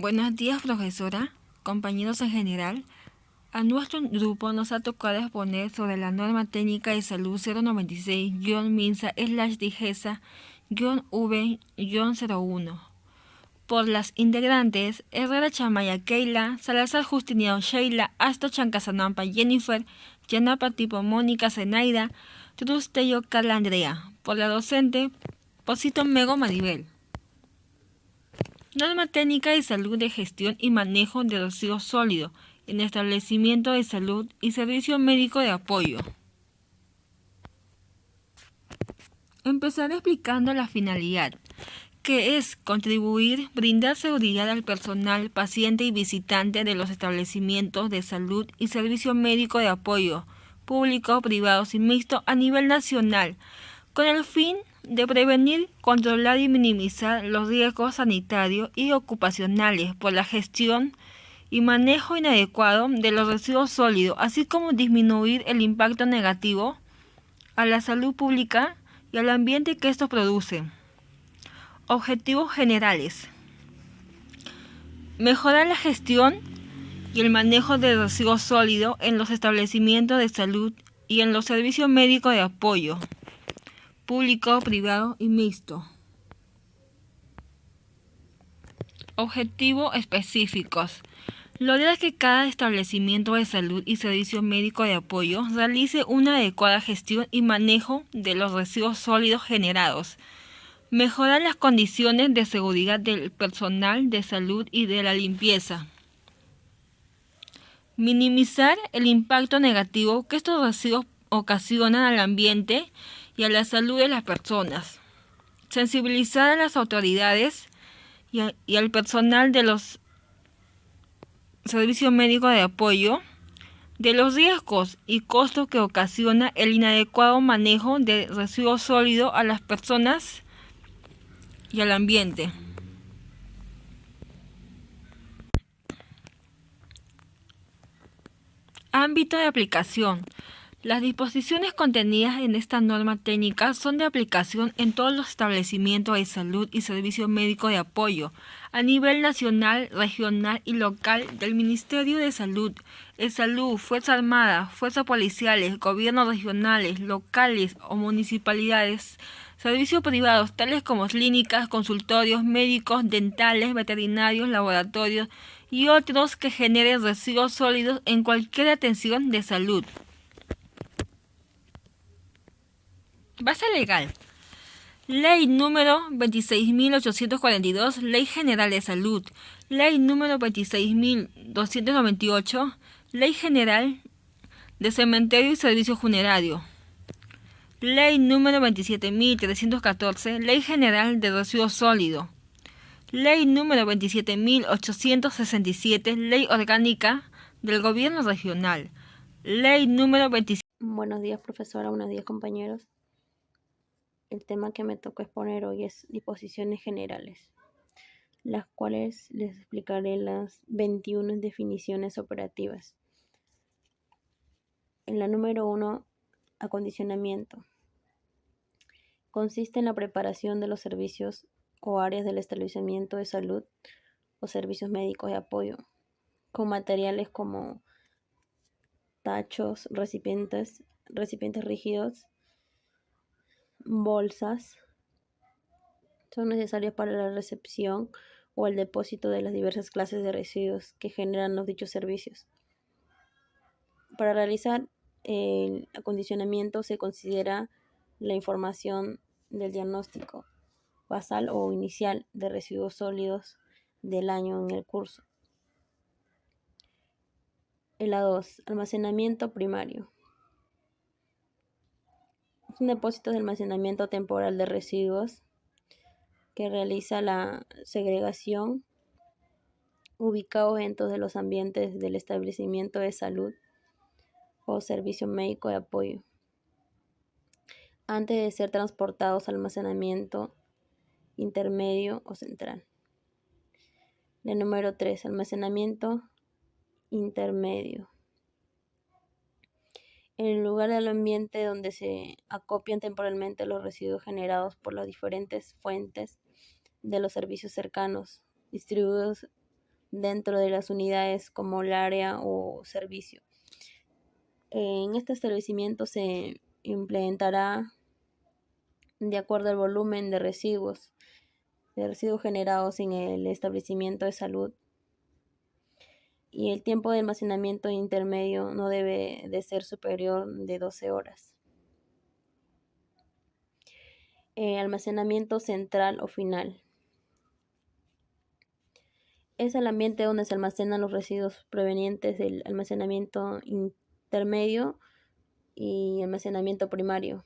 Buenos días, profesora, compañeros en general. A nuestro grupo nos ha tocado exponer sobre la norma técnica de salud 096-MINSA/DIGESA-V-01 por las integrantes Herrera Chamaya Keila, Salazar Justiniano Sheila, Asto Chancasanampa Jennifer, Yanapa Tipo Mónica Zenaida, Trustello Carla Andrea, por la docente Posito Mego Maribel. Norma técnica de salud de gestión y manejo de residuos sólidos en establecimiento de salud y servicio médico de apoyo. Empezaré explicando la finalidad, que es contribuir, brindar seguridad al personal, paciente y visitante de los establecimientos de salud y servicio médico de apoyo, público, privados y mixto a nivel nacional, con el fin de prevenir, controlar y minimizar los riesgos sanitarios y ocupacionales por la gestión y manejo inadecuado de los residuos sólidos, así como disminuir el impacto negativo a la salud pública y al ambiente que estos producen. Objetivos generales: mejorar la gestión y el manejo de residuos sólidos en los establecimientos de salud y en los servicios médicos de apoyo, público, privado y mixto. Objetivos específicos: lograr que cada establecimiento de salud y servicio médico de apoyo realice una adecuada gestión y manejo de los residuos sólidos generados. Mejorar las condiciones de seguridad del personal de salud y de la limpieza. Minimizar el impacto negativo que estos residuos ocasionan al ambiente y a la salud de las personas. Sensibilizar a las autoridades y al personal de los servicios médicos de apoyo de los riesgos y costos que ocasiona el inadecuado manejo de residuos sólidos a las personas y al ambiente. Ámbito de aplicación. Las disposiciones contenidas en esta norma técnica son de aplicación en todos los establecimientos de salud y servicio médico de apoyo a nivel nacional, regional y local del Ministerio de Salud, Fuerza Armada, Fuerzas Policiales, gobiernos regionales, locales o municipalidades, servicios privados tales como clínicas, consultorios, médicos, dentales, veterinarios, laboratorios y otros que generen residuos sólidos en cualquier atención de salud. Base legal. Ley número 26.842, Ley General de Salud. Ley número 26.298, Ley General de Cementerio y Servicio Funerario. Ley número 27.314, Ley General de Residuos Sólidos. Ley número 27.867, Ley Orgánica del Gobierno Regional. Ley número 27. Buenos días, profesora. Buenos días, compañeros. El tema que me toca exponer hoy es disposiciones generales, las cuales les explicaré las 21 definiciones operativas. En la número 1, acondicionamiento. Consiste en la preparación de los servicios o áreas del establecimiento de salud o servicios médicos de apoyo, con materiales como tachos, recipientes rígidos, bolsas. Son necesarios para la recepción o el depósito de las diversas clases de residuos que generan los dichos servicios. Para realizar el acondicionamiento se considera la información del diagnóstico basal o inicial de residuos sólidos del año en el curso. La 2, almacenamiento primario. Es un depósito de almacenamiento temporal de residuos que realiza la segregación ubicados dentro de los ambientes del establecimiento de salud o servicio médico de apoyo, antes de ser transportados al almacenamiento intermedio o central. La número 3, almacenamiento intermedio. En el lugar del ambiente donde se acopian temporalmente los residuos generados por las diferentes fuentes de los servicios cercanos, distribuidos dentro de las unidades como el área o servicio. En este establecimiento se implementará de acuerdo al volumen de residuos generados en el establecimiento de salud, y el tiempo de almacenamiento intermedio no debe de ser superior de 12 horas. Almacenamiento central o final. Es el ambiente donde se almacenan los residuos provenientes del almacenamiento intermedio y almacenamiento primario.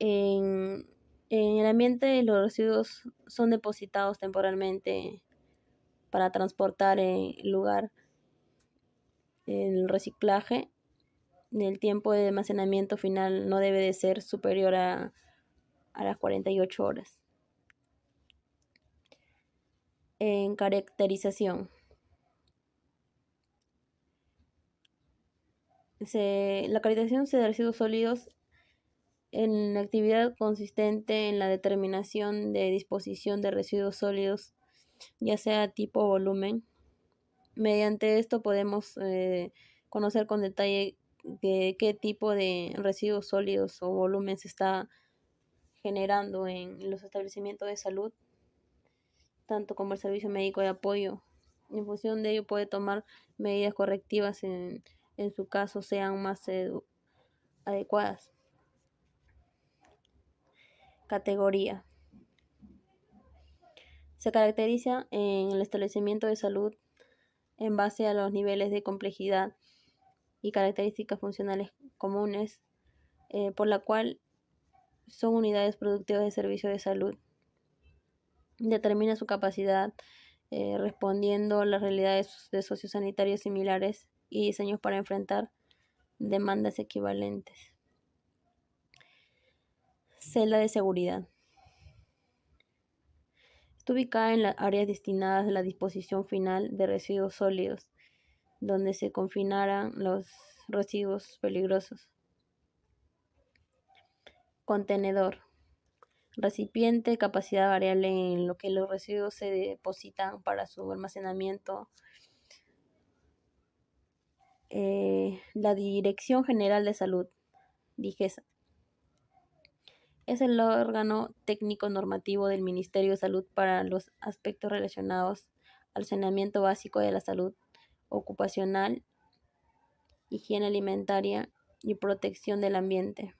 En el ambiente, los residuos son depositados temporalmente para transportar en lugar el reciclaje. El tiempo de almacenamiento final no debe de ser superior a las 48 horas. En caracterización. La caracterización de residuos sólidos en la actividad consistente en la determinación de disposición de residuos sólidos, ya sea tipo o volumen. Mediante esto podemos conocer con detalle de qué tipo de residuos sólidos o volumen se está generando en los establecimientos de salud, tanto como el servicio médico de apoyo. En función de ello puede tomar medidas correctivas en su caso sean más adecuadas. Categoría. Se caracteriza en el establecimiento de salud en base a los niveles de complejidad y características funcionales comunes, por la cual son unidades productivas de servicio de salud. Determina su capacidad respondiendo a las realidades de sociosanitarias similares y diseños para enfrentar demandas equivalentes. Celda de seguridad. Está ubicada en las áreas destinadas a la disposición final de residuos sólidos, donde se confinarán los residuos peligrosos. Contenedor. Recipiente, capacidad variable en lo que los residuos se depositan para su almacenamiento. La Dirección General de Salud, DIGESA, es el órgano técnico normativo del Ministerio de Salud para los aspectos relacionados al saneamiento básico de la salud ocupacional, higiene alimentaria y protección del ambiente.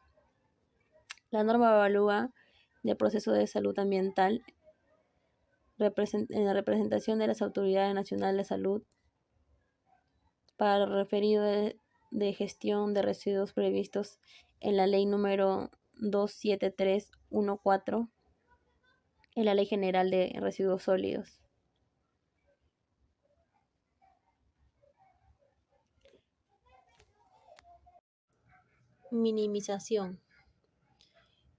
La norma evalúa el proceso de salud ambiental en la representación de las autoridades nacionales de salud para el referido de gestión de residuos previstos en la Ley número 27314, en la Ley General de Residuos Sólidos. Minimización.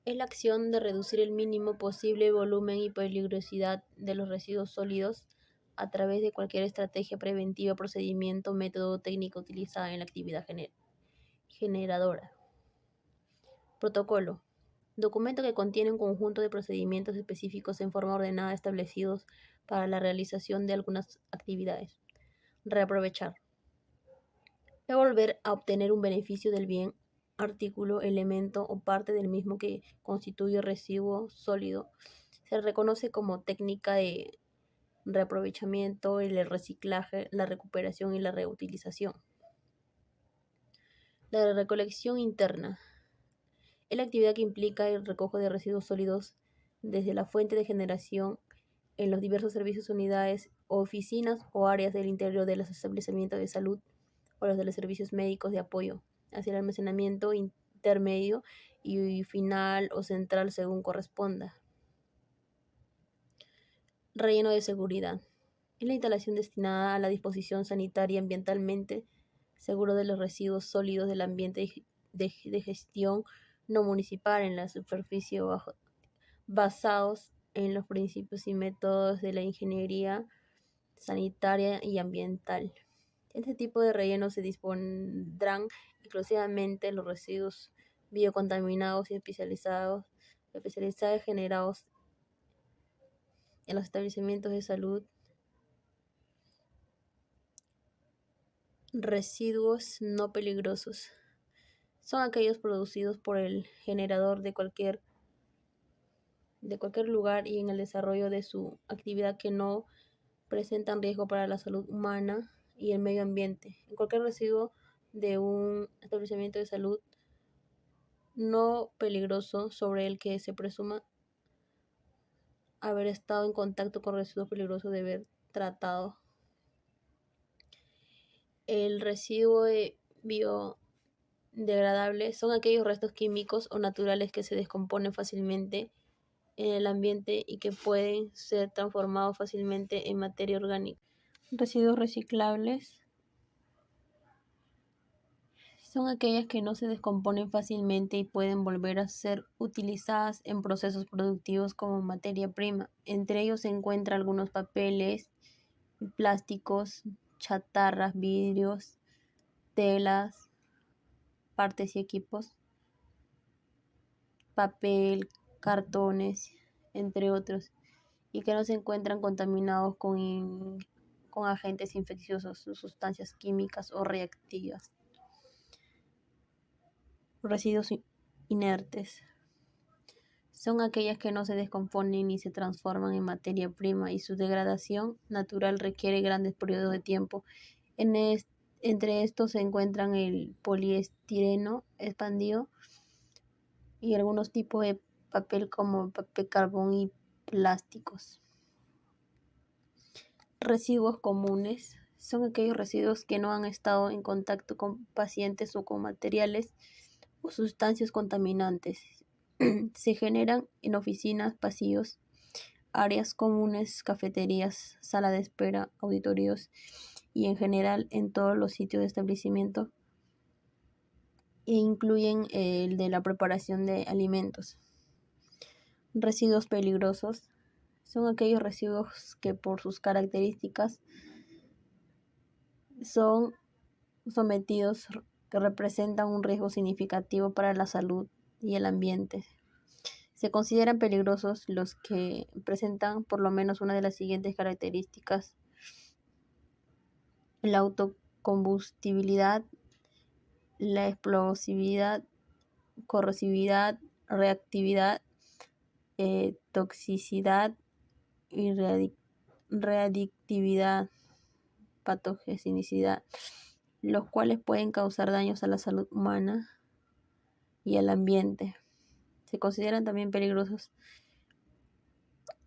Es la acción de reducir el mínimo posible volumen y peligrosidad de los residuos sólidos a través de cualquier estrategia preventiva, procedimiento, método o técnica utilizada en la actividad generadora. Protocolo. Documento que contiene un conjunto de procedimientos específicos en forma ordenada establecidos para la realización de algunas actividades. Reaprovechar. Es volver a obtener un beneficio del bien, artículo, elemento o parte del mismo que constituye residuo sólido. Se reconoce como técnica de reaprovechamiento, el reciclaje, la recuperación y la reutilización. La recolección interna es la actividad que implica el recojo de residuos sólidos desde la fuente de generación en los diversos servicios, unidades, oficinas o áreas del interior de los establecimientos de salud o los de los servicios médicos de apoyo, hacia el almacenamiento intermedio y final o central según corresponda. Relleno de seguridad. Es la instalación destinada a la disposición sanitaria y ambientalmente seguro de los residuos sólidos del ambiente de gestión no municipal en la superficie basados en los principios y métodos de la ingeniería sanitaria y ambiental. Este tipo de rellenos se dispondrán exclusivamente los residuos biocontaminados y especializados generados en los establecimientos de salud Residuos no peligrosos. Son aquellos producidos por el generador de cualquier lugar y en el desarrollo de su actividad que no presentan riesgo para la salud humana y el medio ambiente. En cualquier residuo de un establecimiento de salud no peligroso sobre el que se presuma haber estado en contacto con residuos peligrosos debe ser tratado. El residuo biodegradable son aquellos restos químicos o naturales que se descomponen fácilmente en el ambiente y que pueden ser transformados fácilmente en materia orgánica. Residuos reciclables son aquellas que no se descomponen fácilmente y pueden volver a ser utilizadas en procesos productivos como materia prima. Entre ellos se encuentran algunos papeles, plásticos, chatarras, vidrios, telas, partes y equipos, papel, cartones, entre otros, y que no se encuentran contaminados con agentes infecciosos, sustancias químicas o reactivas. Residuos inertes son aquellas que no se descomponen ni se transforman en materia prima y su degradación natural requiere grandes periodos de tiempo. Entre estos se encuentran el poliestireno expandido y algunos tipos de papel como papel carbón y plásticos. Residuos comunes son aquellos residuos que no han estado en contacto con pacientes o con materiales o sustancias contaminantes. Se generan en oficinas, pasillos, áreas comunes, cafeterías, sala de espera, auditorios y en general en todos los sitios de establecimiento e incluyen el de la preparación de alimentos. Residuos peligrosos son aquellos residuos que por sus características son sometidos, que representan un riesgo significativo para la salud y el ambiente. Se consideran peligrosos los que presentan por lo menos una de las siguientes características: la autocombustibilidad, la explosividad, corrosividad, reactividad, toxicidad y reactividad, patogenicidad, los cuales pueden causar daños a la salud humana y al ambiente. Se consideran también peligrosos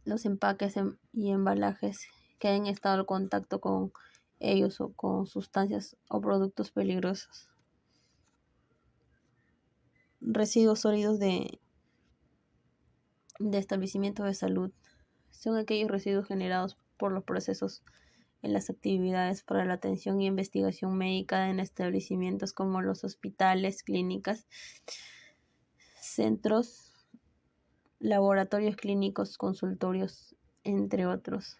los empaques y embalajes que hayan estado en contacto con ellos o con sustancias o productos peligrosos. Residuos sólidos de establecimientos de salud son aquellos residuos generados por los procesos en las actividades para la atención y investigación médica en establecimientos como los hospitales, clínicas, centros, laboratorios clínicos, consultorios, entre otros.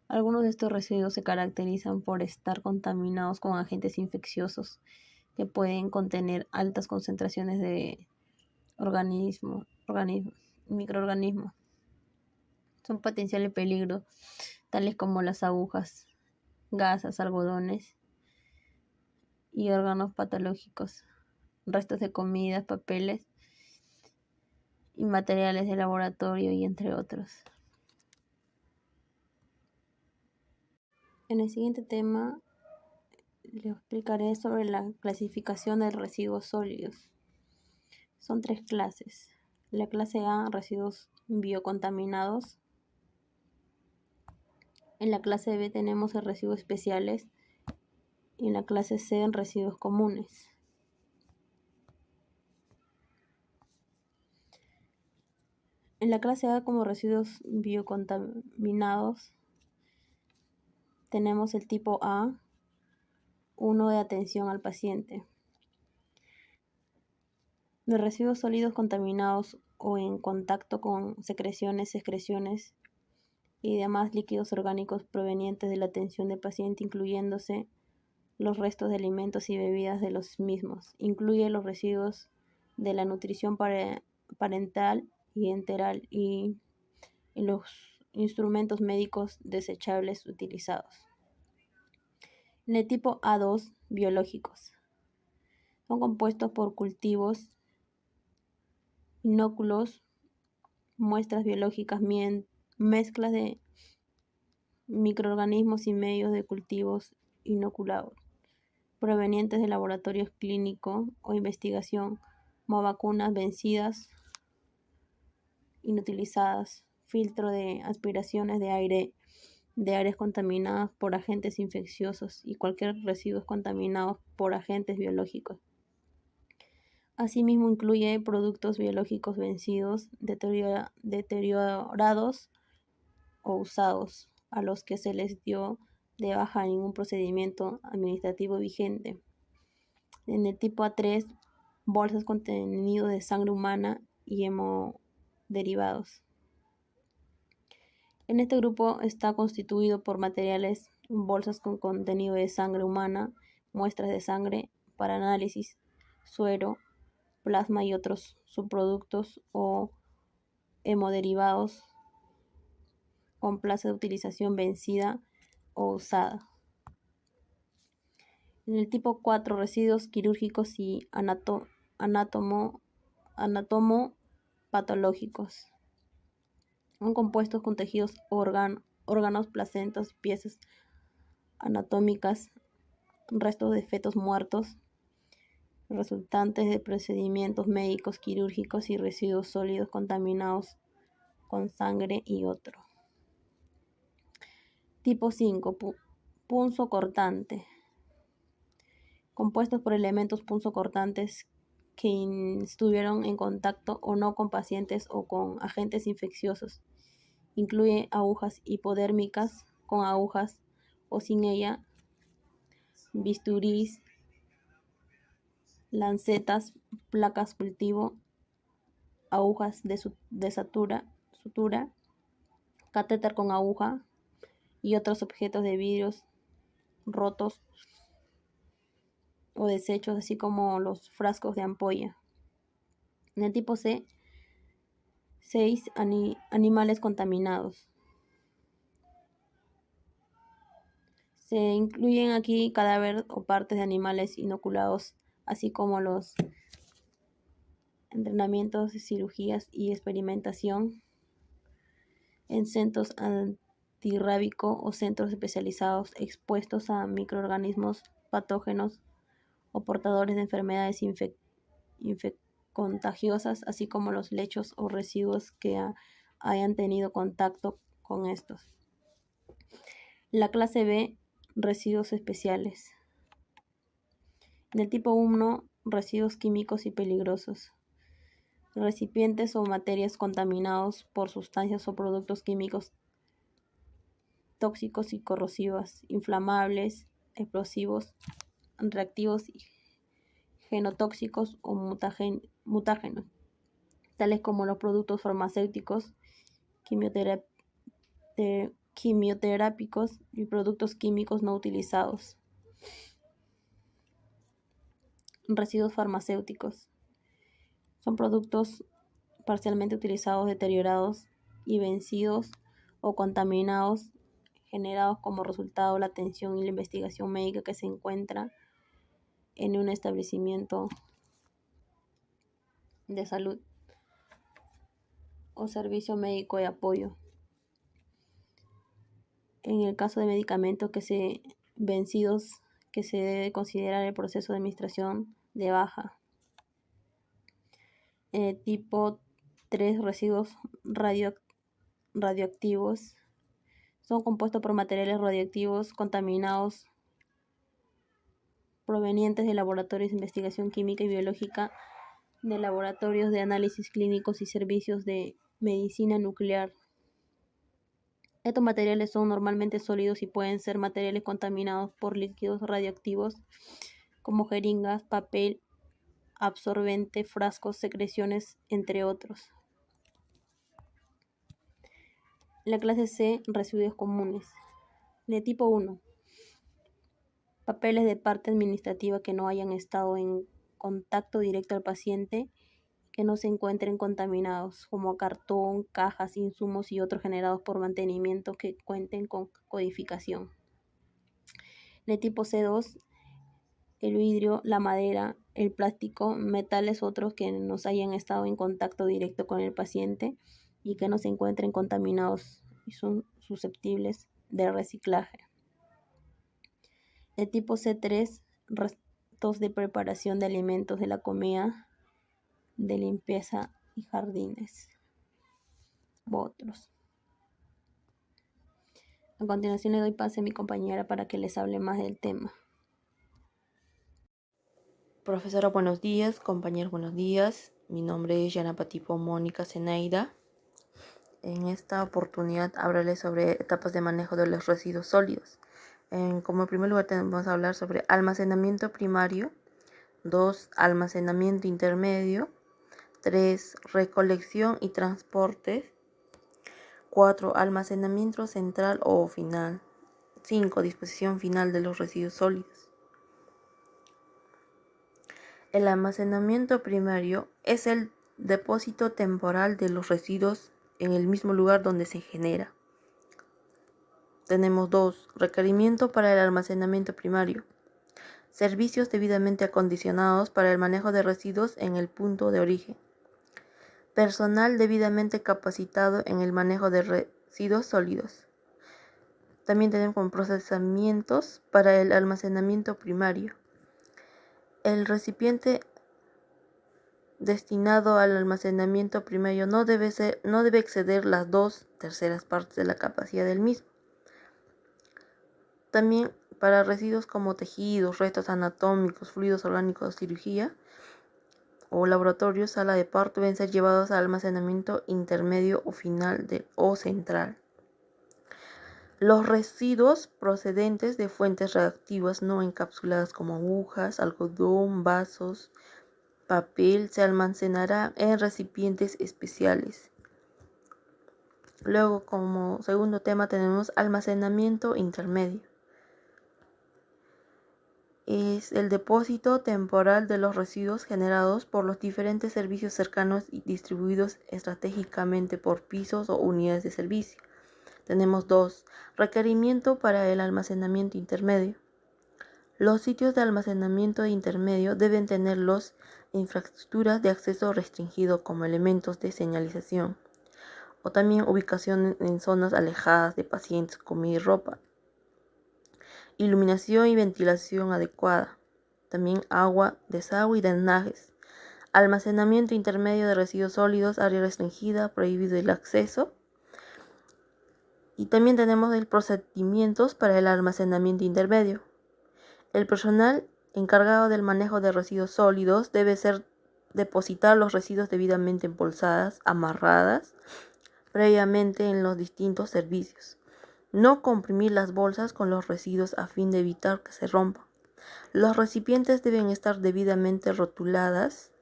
Algunos de estos residuos se caracterizan por estar contaminados con agentes infecciosos que pueden contener altas concentraciones de microorganismos. Son potenciales peligros, tales como las agujas, gasas, algodones y órganos patológicos, restos de comidas, papeles y materiales de laboratorio y entre otros. En el siguiente tema les explicaré sobre la clasificación de residuos sólidos. Son 3 clases. La clase A, residuos biocontaminados. En la clase B tenemos residuos especiales y en la clase C residuos comunes. En la clase A, como residuos biocontaminados, tenemos el tipo A, 1 de atención al paciente. De residuos sólidos contaminados o en contacto con secreciones, excreciones y demás líquidos orgánicos provenientes de la atención del paciente, incluyéndose los restos de alimentos y bebidas de los mismos. Incluye los residuos de la nutrición parental y enteral y los instrumentos médicos desechables utilizados. En el tipo A2, biológicos. Son compuestos por cultivos, inóculos, muestras biológicas, mezclas de microorganismos y medios de cultivos inoculados, provenientes de laboratorios clínicos o investigación, como vacunas vencidas, inutilizadas, filtro de aspiraciones de áreas contaminadas por agentes infecciosos y cualquier residuos contaminados por agentes biológicos. Asimismo, incluye productos biológicos vencidos, deteriorados o usados, a los que se les dio de baja en ningún procedimiento administrativo vigente. En el tipo A3, bolsas contenido de sangre humana y hemoderivados. En este grupo está constituido por materiales, bolsas con contenido de sangre humana, muestras de sangre para análisis, suero, plasma y otros subproductos o hemoderivados con plaza de utilización vencida o usada. En el tipo 4, residuos quirúrgicos y anatomopatológicos. Son compuestos con tejidos, órganos, placentas, piezas anatómicas, restos de fetos muertos, resultantes de procedimientos médicos, quirúrgicos y residuos sólidos contaminados con sangre y otro. Tipo 5, punzocortante. Compuestos por elementos punzocortantes que estuvieron en contacto o no con pacientes o con agentes infecciosos. Incluye agujas hipodérmicas con agujas o sin ella, bisturís, lancetas, placas cultivo, agujas de sutura, catéter con aguja y otros objetos de vidrios rotos o desechos, así como los frascos de ampolla. En el tipo C, 6 animales contaminados. Se incluyen aquí cadáveres o partes de animales inoculados, así como los entrenamientos, cirugías y experimentación en centros antirrábicos o centros especializados expuestos a microorganismos patógenos o portadores de enfermedades contagiosas, así como los lechos o residuos que hayan tenido contacto con estos. La clase B, residuos especiales. En el tipo 1, residuos químicos y peligrosos. Recipientes o materias contaminados por sustancias o productos químicos tóxicos y corrosivas, inflamables, explosivos, reactivos, genotóxicos o mutágenos, tales como los productos farmacéuticos, quimioterápicos y productos químicos no utilizados. Residuos farmacéuticos. Son productos parcialmente utilizados, deteriorados y vencidos o contaminados, generados como resultado de la atención y la investigación médica que se encuentra en un establecimiento de salud o servicio médico de apoyo. En el caso de medicamentos vencidos, que se debe considerar el proceso de administración de baja. Tipo 3, residuos radioactivos. Son compuestos por materiales radioactivos contaminados provenientes de laboratorios de investigación química y biológica, de laboratorios de análisis clínicos y servicios de medicina nuclear. Estos materiales son normalmente sólidos y pueden ser materiales contaminados por líquidos radioactivos como jeringas, papel absorbente, frascos, secreciones, entre otros. La clase C, residuos comunes. De tipo 1. Papeles de parte administrativa que no hayan estado en contacto directo al paciente, que no se encuentren contaminados, como cartón, cajas, insumos y otros generados por mantenimiento que cuenten con codificación. De tipo C2, el vidrio, la madera, el plástico, metales otros que nos hayan estado en contacto directo con el paciente y que no se encuentren contaminados y son susceptibles de reciclaje. De tipo C3, restos de preparación de alimentos de la comida, de limpieza y jardines, u otros. A continuación le doy pase a mi compañera para que les hable más del tema. Profesora, buenos días. Compañeros, buenos días. Mi nombre es Yanapatipo Mónica Zeneida. En esta oportunidad hablaré sobre etapas de manejo de los residuos sólidos. Como en primer lugar vamos a hablar sobre almacenamiento primario, 2. Almacenamiento intermedio, 3. Recolección y transporte, 4. Almacenamiento central o final, 5. Disposición final de los residuos sólidos. El almacenamiento primario es el depósito temporal de los residuos en el mismo lugar donde se genera. Tenemos 2. Requerimiento para el almacenamiento primario. Servicios debidamente acondicionados para el manejo de residuos en el punto de origen. Personal debidamente capacitado en el manejo de residuos sólidos. También tenemos como procesamientos para el almacenamiento primario. El recipiente destinado al almacenamiento primario no debe exceder las 2/3 partes de la capacidad del mismo. También para residuos como tejidos, restos anatómicos, fluidos orgánicos, cirugía o laboratorio, sala de parto, deben ser llevados al almacenamiento intermedio o final o central. Los residuos procedentes de fuentes reactivas no encapsuladas como agujas, algodón, vasos, papel se almacenará en recipientes especiales. Luego, como segundo tema, tenemos almacenamiento intermedio. Es el depósito temporal de los residuos generados por los diferentes servicios cercanos y distribuidos estratégicamente por pisos o unidades de servicio. Tenemos 2. Requerimiento para el almacenamiento intermedio. Los sitios de almacenamiento intermedio deben tener las infraestructuras de acceso restringido como elementos de señalización o también ubicación en zonas alejadas de pacientes, comida y ropa. Iluminación y ventilación adecuada. También agua, desagüe y drenajes. Almacenamiento intermedio de residuos sólidos, área restringida, prohibido el acceso. Y también tenemos el procedimientos para el almacenamiento intermedio. El personal encargado del manejo de residuos sólidos debe depositar los residuos debidamente embolsadas, amarradas previamente en los distintos servicios. No comprimir las bolsas con los residuos a fin de evitar que se rompan. Los recipientes deben estar debidamente rotuladas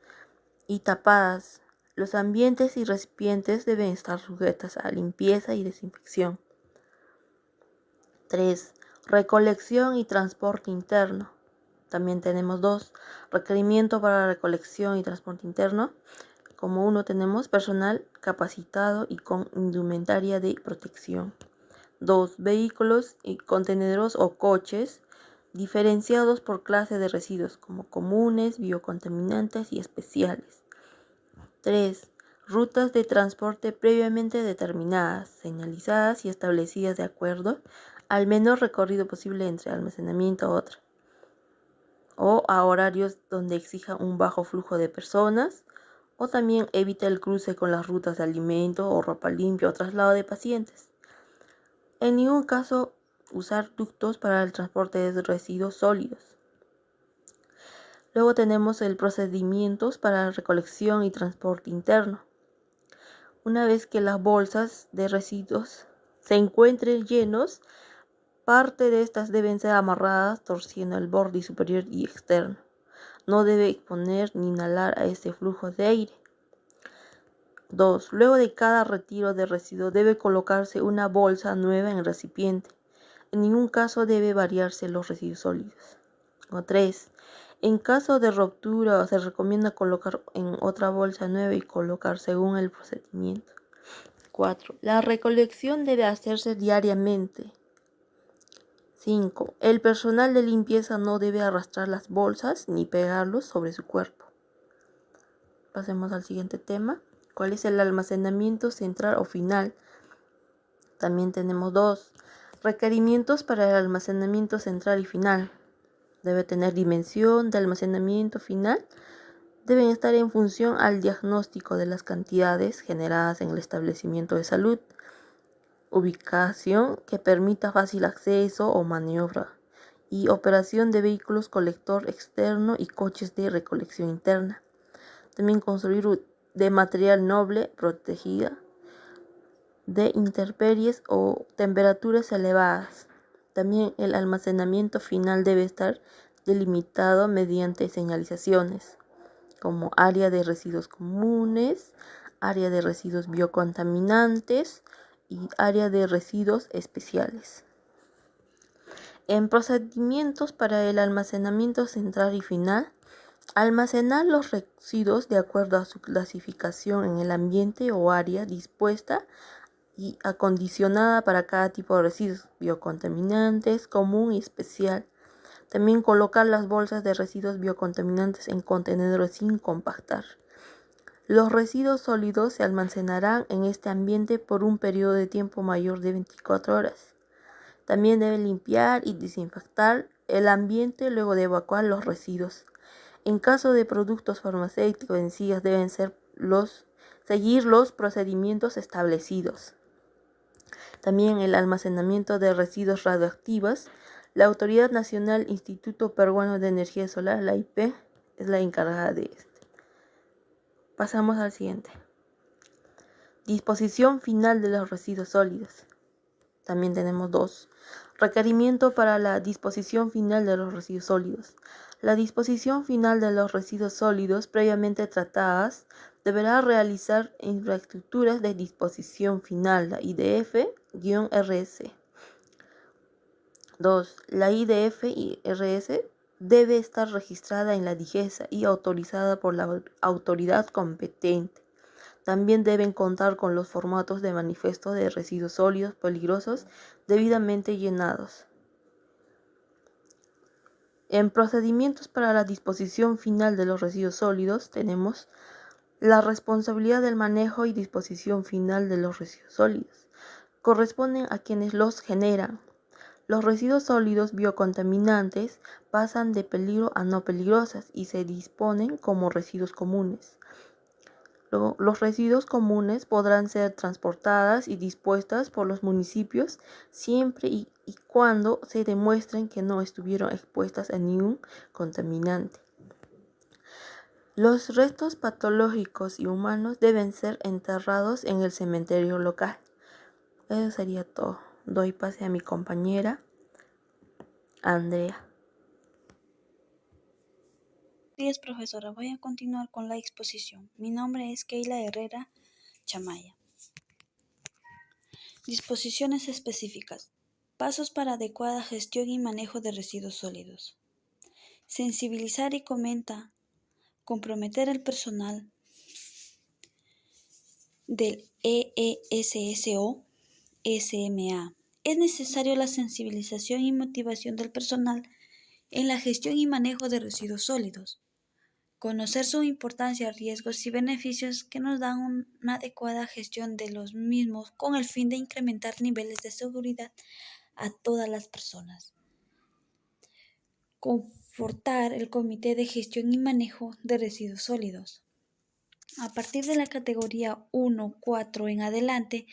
y tapadas. Los ambientes y recipientes deben estar sujetos a limpieza y desinfección. 3. Recolección y transporte interno. También tenemos 2. Requerimiento para recolección y transporte interno. Como 1 tenemos personal capacitado y con indumentaria de protección. 2. Vehículos y contenedores o coches diferenciados por clase de residuos como comunes, biocontaminantes y especiales. 3. Rutas de transporte previamente determinadas, señalizadas y establecidas de acuerdo al menor recorrido posible entre almacenamiento a otra, o a horarios donde exija un bajo flujo de personas, o también evita el cruce con las rutas de alimento o ropa limpia o traslado de pacientes. En ningún caso usar ductos para el transporte de residuos sólidos. Luego tenemos el procedimientos para recolección y transporte interno. Una vez que las bolsas de residuos se encuentren llenos, parte de estas deben ser amarradas torciendo el borde superior y externo. No debe exponer ni inhalar a este flujo de aire. 2. Luego de cada retiro de residuo debe colocarse una bolsa nueva en el recipiente. En ningún caso debe variarse los residuos sólidos. 3. En caso de ruptura se recomienda colocar en otra bolsa nueva y colocar según el procedimiento. 4. La recolección debe hacerse diariamente. 5. El personal de limpieza no debe arrastrar las bolsas ni pegarlos sobre su cuerpo. Pasemos al siguiente tema. ¿Cuál es el almacenamiento central o final? También tenemos 2. Requerimientos para el almacenamiento central y final. Debe tener dimensión de almacenamiento final. Deben estar en función al diagnóstico de las cantidades generadas en el establecimiento de salud. Ubicación que permita fácil acceso o maniobra. Y operación de vehículos colector externo y coches de recolección interna. También construir de material noble, protegida de intemperies o temperaturas elevadas. También el almacenamiento final debe estar delimitado mediante señalizaciones, como área de residuos comunes, área de residuos biocontaminantes y área de residuos especiales. En procedimientos para el almacenamiento central y final, almacenar los residuos de acuerdo a su clasificación en el ambiente o área dispuesta y acondicionada para cada tipo de residuos biocontaminantes, común y especial. También colocar las bolsas de residuos biocontaminantes en contenedores sin compactar. Los residuos sólidos se almacenarán en este ambiente por un periodo de tiempo mayor de 24 horas. También deben limpiar y desinfectar el ambiente luego de evacuar los residuos. En caso de productos farmacéuticos vencidos deben seguir los procedimientos establecidos. También el almacenamiento de residuos radioactivos. La Autoridad Nacional Instituto Peruano de Energía Solar, la IP, es la encargada de esto. Pasamos al siguiente. Disposición final de los residuos sólidos. También tenemos 2. Requerimiento para la disposición final de los residuos sólidos. La disposición final de los residuos sólidos previamente tratadas deberá realizar infraestructuras de disposición final, la IDF-RS. 2. La IDF y RS debe estar registrada en la DIGESA y autorizada por la autoridad competente. También deben contar con los formatos de manifiesto de residuos sólidos peligrosos debidamente llenados. En procedimientos para la disposición final de los residuos sólidos tenemos la responsabilidad del manejo y disposición final de los residuos sólidos. Corresponden a quienes los generan. Los residuos sólidos biocontaminantes pasan de peligro a no peligrosas y se disponen como residuos comunes. Los residuos comunes podrán ser transportadas y dispuestas por los municipios siempre y cuando se demuestren que no estuvieron expuestas a ningún contaminante. Los restos patológicos y humanos deben ser enterrados en el cementerio local. Eso sería todo. Doy pase a mi compañera Andrea. Buenos días, profesora. Voy a continuar con la exposición. Mi nombre es Keila Herrera Chamaya. Disposiciones específicas. Pasos para adecuada gestión y manejo de residuos sólidos. Sensibilizar y comprometer el personal del EESSO SMA. Es necesario la sensibilización y motivación del personal en la gestión y manejo de residuos sólidos. Conocer su importancia, riesgos y beneficios que nos dan una adecuada gestión de los mismos con el fin de incrementar niveles de seguridad a todas las personas. Confortar el Comité de Gestión y Manejo de Residuos Sólidos. A partir de la categoría 1-4 en adelante,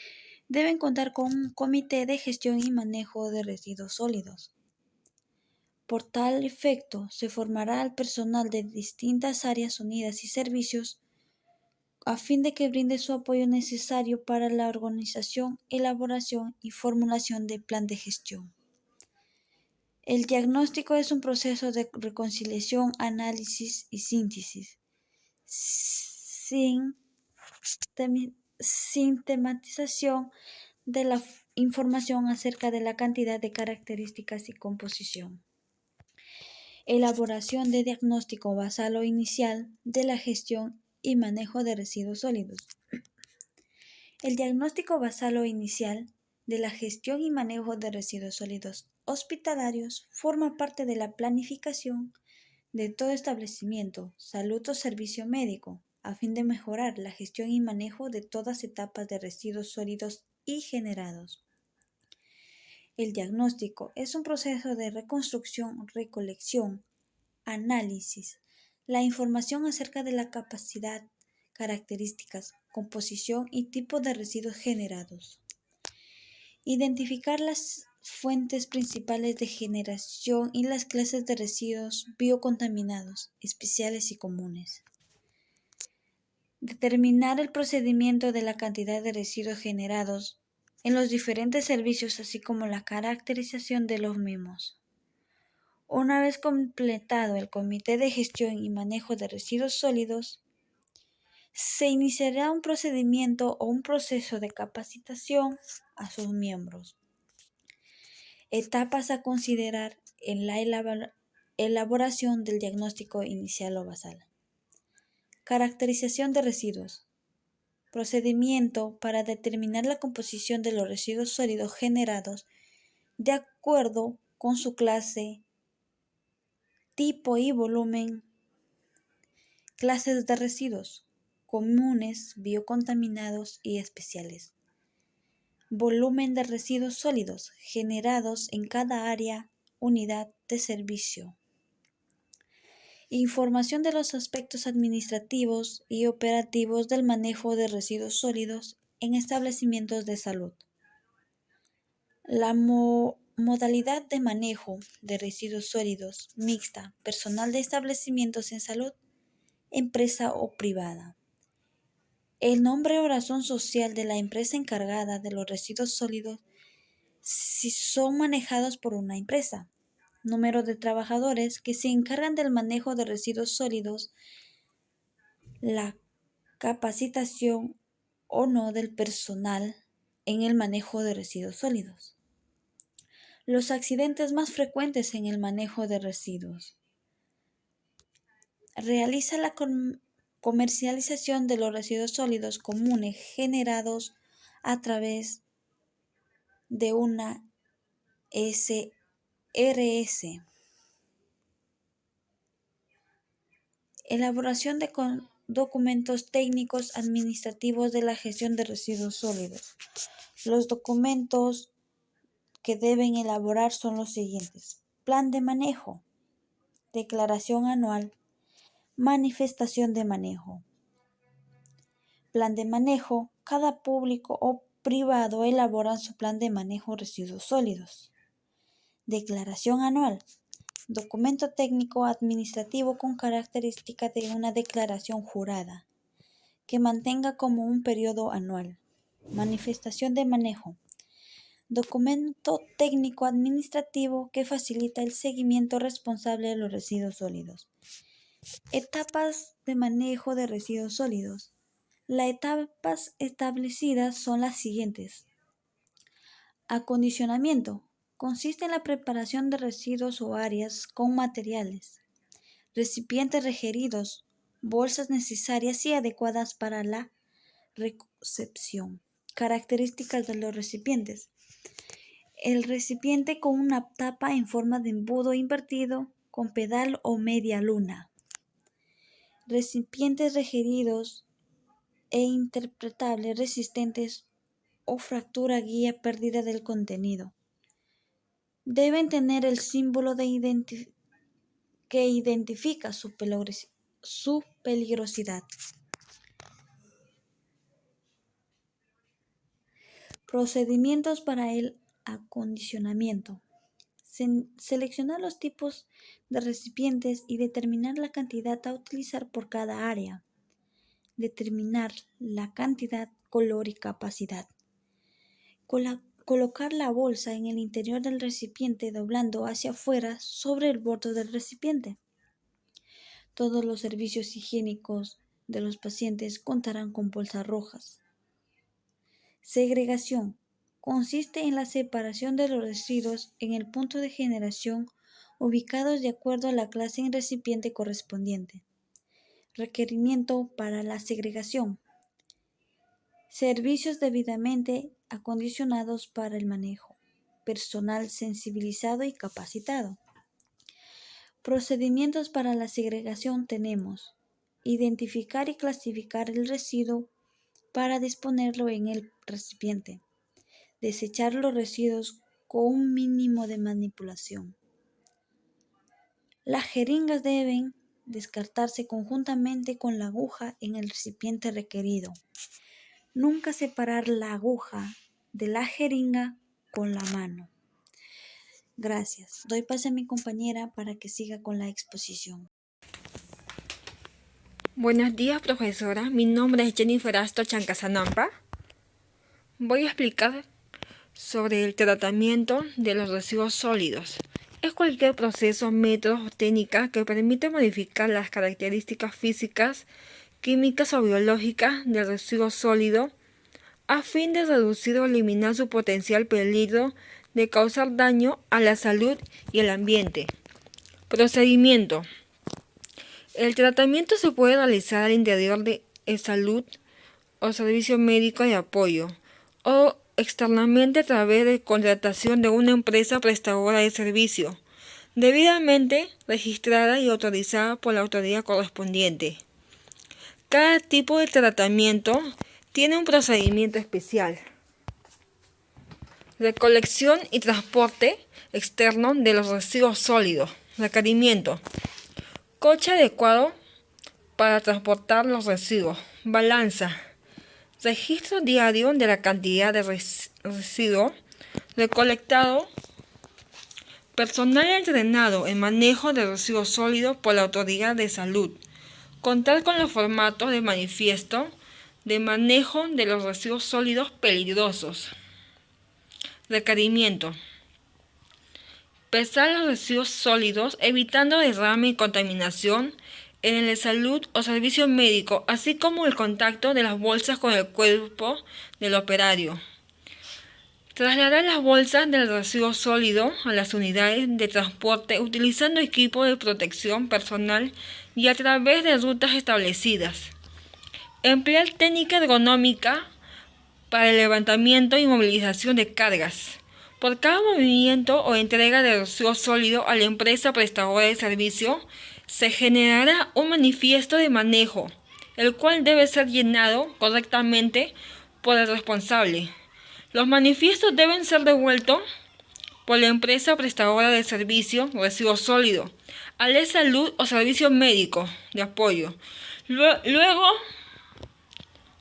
deben contar con un Comité de Gestión y Manejo de Residuos Sólidos. Por tal efecto, se formará al personal de distintas áreas unidas y servicios a fin de que brinde su apoyo necesario para la organización, elaboración y formulación del plan de gestión. El diagnóstico es un proceso de reconciliación, análisis y síntesis, sistematización de la información acerca de la cantidad de características y composición. Elaboración de diagnóstico basal o inicial de la gestión y manejo de residuos sólidos. El diagnóstico basal o inicial de la gestión y manejo de residuos sólidos hospitalarios forma parte de la planificación de todo establecimiento, salud o servicio médico, a fin de mejorar la gestión y manejo de todas etapas de residuos sólidos y generados. El diagnóstico es un proceso de reconstrucción, recolección, análisis, la información acerca de la capacidad, características, composición y tipo de residuos generados. Identificar las fuentes principales de generación y las clases de residuos biocontaminados, especiales y comunes. Determinar el procedimiento de la cantidad de residuos generados en los diferentes servicios, así como la caracterización de los mismos. Una vez completado el Comité de Gestión y Manejo de Residuos Sólidos, se iniciará un procedimiento o un proceso de capacitación a sus miembros. Etapas a considerar en la elaboración del diagnóstico inicial o basal. Caracterización de residuos. Procedimiento para determinar la composición de los residuos sólidos generados de acuerdo con su clase, tipo y volumen. Clases de residuos comunes, biocontaminados y especiales. Volumen de residuos sólidos generados en cada área, unidad de servicio. Información de los aspectos administrativos y operativos del manejo de residuos sólidos en establecimientos de salud. La modalidad de manejo de residuos sólidos mixta, personal de establecimientos en salud, empresa o privada. El nombre o razón social de la empresa encargada de los residuos sólidos si son manejados por una empresa. Número de trabajadores que se encargan del manejo de residuos sólidos. La capacitación o no del personal en el manejo de residuos sólidos. Los accidentes más frecuentes en el manejo de residuos. Realiza la comercialización de los residuos sólidos comunes generados a través de una SRS. Elaboración de documentos técnicos administrativos de la gestión de residuos sólidos. Los documentos que deben elaborar son los siguientes: plan de manejo, declaración anual, manifestación de manejo. Plan de manejo. Cada público o privado elabora su plan de manejo de residuos sólidos. Declaración anual. Documento técnico administrativo con características de una declaración jurada, que mantenga como un periodo anual. Manifestación de manejo. Documento técnico administrativo que facilita el seguimiento responsable de los residuos sólidos. Etapas de manejo de residuos sólidos. Las etapas establecidas son las siguientes. Acondicionamiento. Consiste en la preparación de residuos o áreas con materiales, recipientes requeridos, bolsas necesarias y adecuadas para la recepción. Características de los recipientes. El recipiente con una tapa en forma de embudo invertido con pedal o media luna. Recipientes requeridos e interpretables, resistentes o fractura, guía, pérdida del contenido. Deben tener el símbolo que identifica su peligrosidad. Procedimientos para el acondicionamiento. Seleccionar los tipos de recipientes y determinar la cantidad a utilizar por cada área. Determinar la cantidad, color y capacidad. Colocar la bolsa en el interior del recipiente doblando hacia afuera sobre el borde del recipiente. Todos los servicios higiénicos de los pacientes contarán con bolsas rojas. Segregación. Consiste en la separación de los residuos en el punto de generación ubicados de acuerdo a la clase en recipiente correspondiente. Requerimiento para la segregación. Servicios debidamente acondicionados para el manejo. personal sensibilizado y capacitado. Procedimientos para la segregación tenemos: identificar y clasificar el residuo para disponerlo en el recipiente, desechar los residuos con un mínimo de manipulación. Las jeringas deben descartarse conjuntamente con la aguja en el recipiente requerido. Nunca separar la aguja de la jeringa con la mano. Gracias. Doy pase a mi compañera para que siga con la exposición. Buenos días, profesora. Mi nombre es Jennifer Asto Chancasanampa. Voy a explicar sobre el tratamiento de los residuos sólidos. Es cualquier proceso, método o técnica que permite modificar las características físicas, químicas o biológicas del residuo sólido a fin de reducir o eliminar su potencial peligro de causar daño a la salud y el ambiente. Procedimiento. El tratamiento se puede realizar al interior de salud o servicio médico de apoyo o externamente a través de contratación de una empresa prestadora de servicio, debidamente registrada y autorizada por la autoridad correspondiente. Cada tipo de tratamiento tiene un procedimiento especial. Recolección y transporte externo de los residuos sólidos. Requerimiento: coche adecuado para transportar los residuos. Balanza: registro diario de la cantidad de residuos recolectado. Personal entrenado en manejo de residuos sólidos por la autoridad de salud. Contar con los formatos de manifiesto de manejo de los residuos sólidos peligrosos. Requerimiento: pesar los residuos sólidos evitando derrame y contaminación en el de salud o servicio médico, así como el contacto de las bolsas con el cuerpo del operario. Trasladar las bolsas del residuo sólido a las unidades de transporte utilizando equipo de protección personal y a través de rutas establecidas. Emplear técnica ergonómica para el levantamiento y movilización de cargas. Por cada movimiento o entrega de residuo sólido a la empresa prestadora de servicio, se generará un manifiesto de manejo, el cual debe ser llenado correctamente por el responsable. Los manifiestos deben ser devueltos por la empresa prestadora de servicio residuo sólido a la salud o servicio médico de apoyo. Luego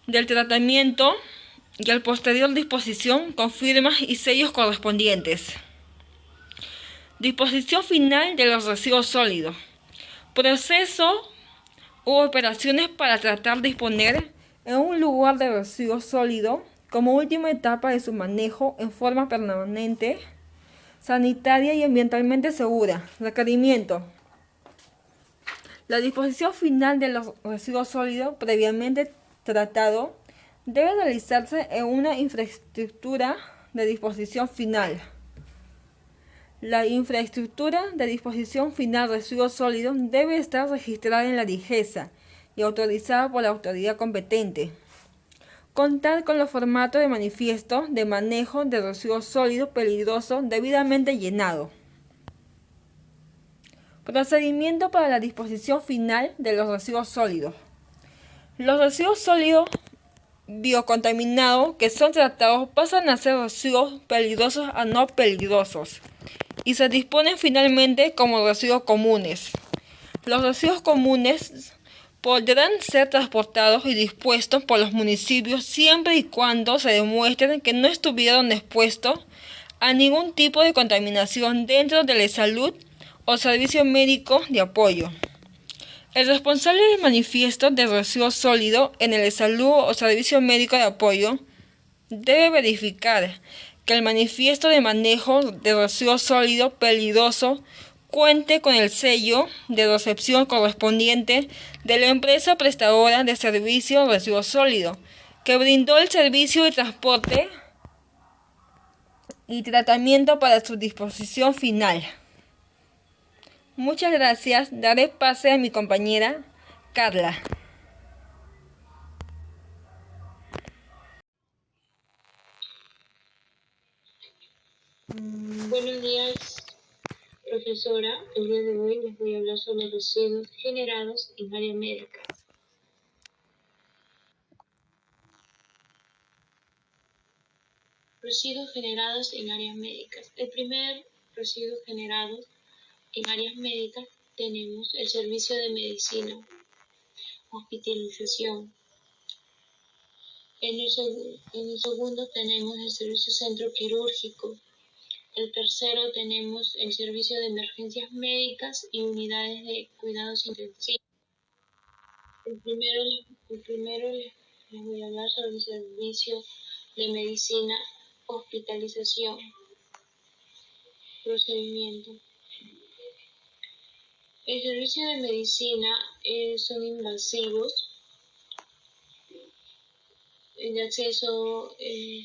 del tratamiento y al posterior disposición con firmas y sellos correspondientes. Disposición final de los residuos sólidos. Proceso u operaciones para tratar de disponer en un lugar de residuos sólidos como última etapa de su manejo en forma permanente, sanitaria y ambientalmente segura. Requerimiento: la disposición final de los residuos sólidos previamente tratado debe realizarse en una infraestructura de disposición final. La infraestructura de disposición final de residuos sólidos debe estar registrada en la DIGESA y autorizada por la autoridad competente. Contar con los formatos de manifiesto de manejo de residuos sólidos peligrosos debidamente llenado. Procedimiento para la disposición final de los residuos sólidos. Los residuos sólidos biocontaminados que son tratados pasan a ser residuos peligrosos a no peligrosos y se disponen finalmente como residuos comunes. Los residuos comunes podrán ser transportados y dispuestos por los municipios siempre y cuando se demuestre que no estuvieron expuestos a ningún tipo de contaminación dentro de la salud o servicio médico de apoyo. El responsable del manifiesto de residuos sólidos en el de salud o servicio médico de apoyo debe verificar que el manifiesto de manejo de residuos sólidos peligrosos cuente con el sello de recepción correspondiente de la empresa prestadora de servicio de residuos sólidos que brindó el servicio de transporte y tratamiento para su disposición final. Muchas gracias. Daré pase a mi compañera Carla. Buenos días, profesora. El día de hoy les voy a hablar sobre los residuos generados en áreas médicas. Residuos generados en áreas médicas. El primer residuo generado en áreas médicas tenemos el servicio de medicina, hospitalización. En el segundo tenemos el servicio centro quirúrgico. El tercero tenemos el servicio de emergencias médicas y unidades de cuidados intensivos. El primero les voy a hablar sobre el servicio de medicina, hospitalización, procedimiento. El servicio de medicina son invasivos,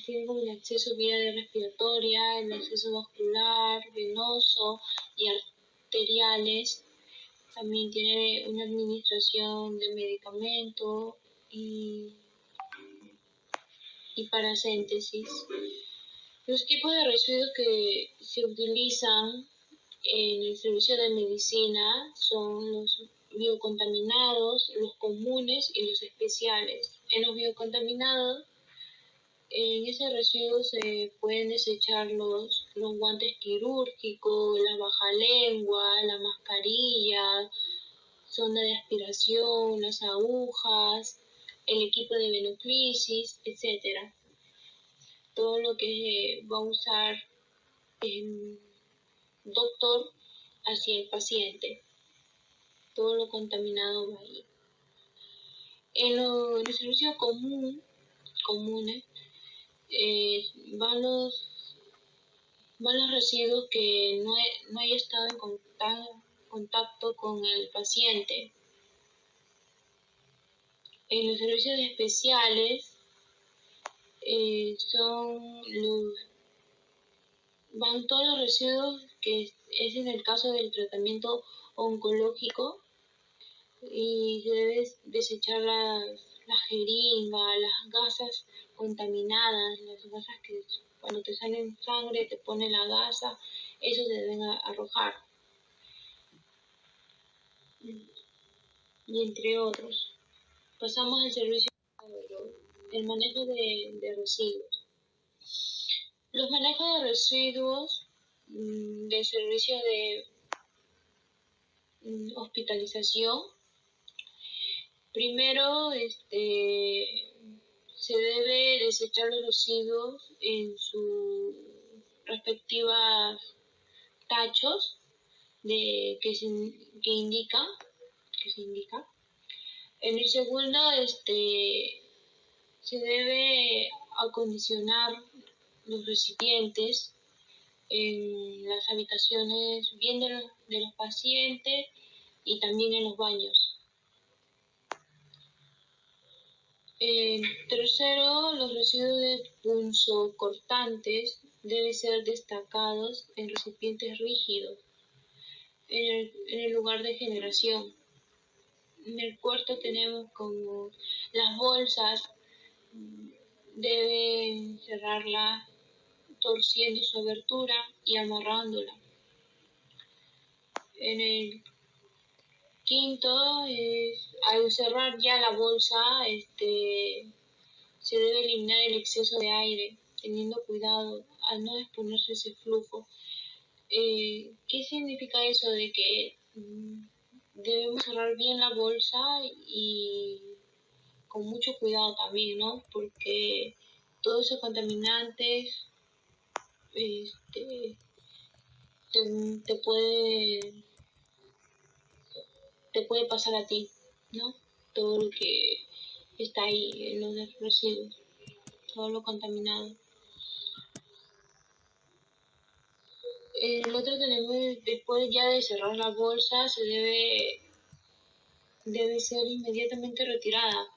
tienen como el acceso vía respiratoria, el acceso vascular, venoso y arteriales. También tiene una administración de medicamentos y parasíntesis. Los tipos de residuos que se utilizan en el servicio de medicina son los biocontaminados, los comunes y los especiales. En los biocontaminados, en ese residuo se pueden desechar los guantes quirúrgicos, la bajalengua, la mascarilla, sonda de aspiración, las agujas, el equipo de venoclisis, etc. Todo lo que va a usar el doctor hacia el paciente, todo lo contaminado va ahí. En el servicio comunes, van los residuos que no haya estado en contacto con el paciente. En los servicios especiales van todos los residuos que es en el caso del tratamiento oncológico, y se debe desechar la jeringa, las gasas contaminadas, las gasas que cuando te salen sangre te ponen la gasa, eso se deben arrojar, y entre otros. Pasamos al servicio el manejo de residuos. Los manejos de residuos del servicio de hospitalización. Primero, se debe desechar los residuos en sus respectivas tachos que se indica. En el segundo, se debe acondicionar los recipientes en las habitaciones bien de los pacientes y también en los baños. Tercero, los residuos de punzocortantes deben ser destacados en recipientes rígidos en el lugar de generación. En el cuarto tenemos como las bolsas, deben cerrarla torciendo su abertura y amarrándola. En el quinto, al cerrar ya la bolsa, se debe eliminar el exceso de aire, teniendo cuidado a no exponerse ese flujo. ¿Qué significa eso? De que debemos cerrar bien la bolsa y con mucho cuidado también, ¿no? Porque todos esos contaminantes te puede pasar a ti, ¿no? Todo lo que está ahí en los residuos, todo lo contaminado. El otro tenemos, después ya de cerrar la bolsa, debe ser inmediatamente retirada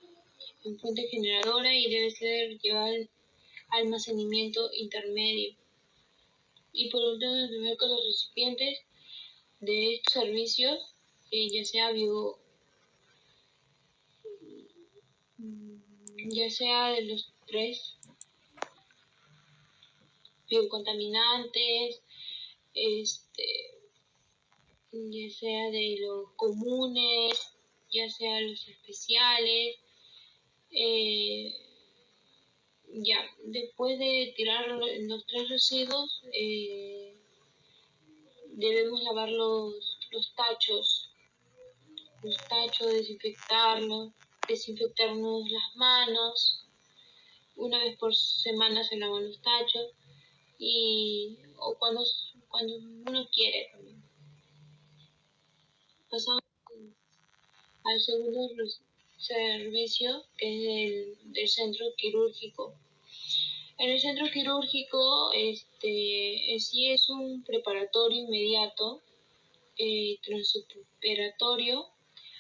en fuente generadora y debe ser llevada al almacenamiento intermedio. Y por último, tenemos con los recipientes de estos servicios, ya sea de los tres biocontaminantes, ya sea de los comunes, ya sea los especiales. Ya, después de tirar los 3 residuos, debemos lavar los tachos, desinfectarnos las manos. Una vez por semana se lavan los tachos o cuando uno quiere también. Pasamos al segundo servicio, que es el del centro quirúrgico. En el centro quirúrgico, en sí es un preparatorio inmediato, transoperatorio,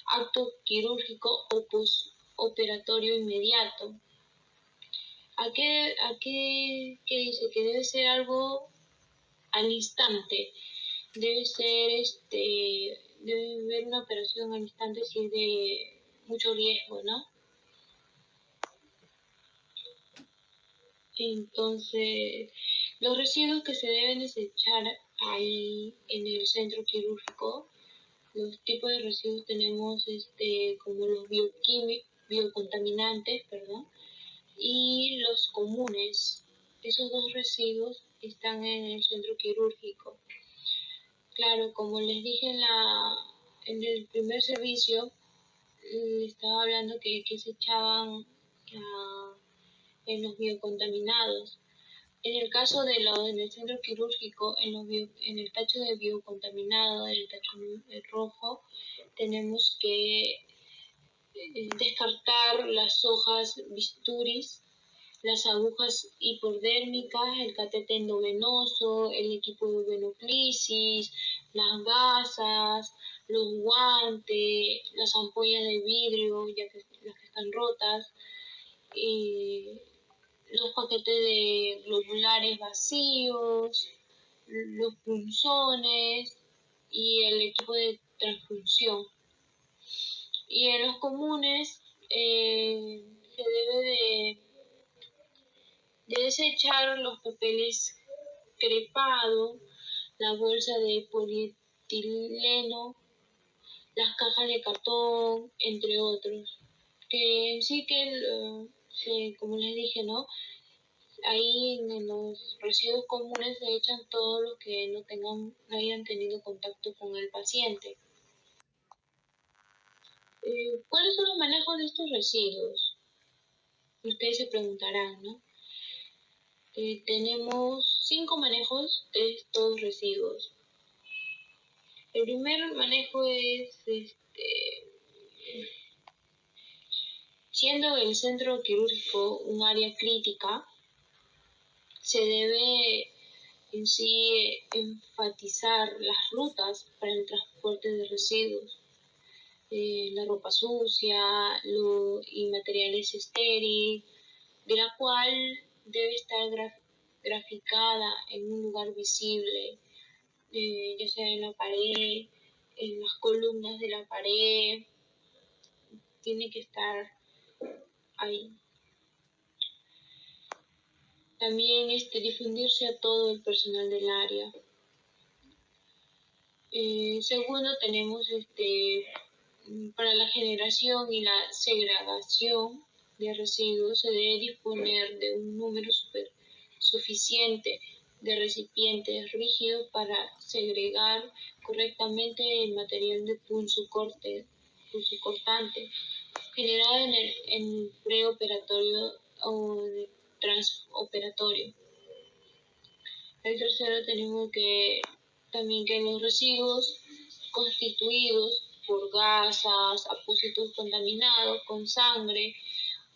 acto quirúrgico o postoperatorio inmediato. ¿Qué dice? Que debe ser algo al instante. Debe haber una operación al instante si es de mucho riesgo, ¿no? Entonces, los residuos que se deben desechar ahí en el centro quirúrgico, los tipos de residuos tenemos como los biocontaminantes, y los comunes. Esos dos residuos están en el centro quirúrgico. Claro, como les dije en el primer servicio, estaba hablando que se echaban en los biocontaminados. En el caso en el centro quirúrgico, en el tacho de biocontaminado, en el tacho rojo, tenemos que descartar las hojas bisturis, las agujas hipodérmicas, el catete endovenoso, el equipo de venoclisis, las gasas, los guantes, las ampollas de vidrio, las que están rotas, los paquetes de globulares vacíos, los punzones y el equipo de transfusión. Y en los comunes se debe de desechar los papeles crepados, la bolsa de polietileno, las cajas de cartón, entre otros. Que sí como les dije, ¿no? Ahí en los residuos comunes se echan todo lo que no hayan tenido contacto con el paciente. ¿Cuáles son los manejos de estos residuos? Ustedes se preguntarán, ¿no? Tenemos 5 manejos de estos residuos. El primer manejo es, siendo el centro quirúrgico un área crítica, se debe en sí enfatizar las rutas para el transporte de residuos, la ropa sucia y materiales estériles, de la cual debe estar graficada en un lugar visible, ya sea en la pared, en las columnas de la pared, tiene que estar ahí. También difundirse a todo el personal del área. Segundo, tenemos para la generación y la segregación de residuos se debe disponer de un número suficiente de recipientes rígidos para segregar correctamente el material de punzocortante generado en el preoperatorio o transoperatorio. El tercero, tenemos también que los residuos constituidos por gasas, apósitos contaminados con sangre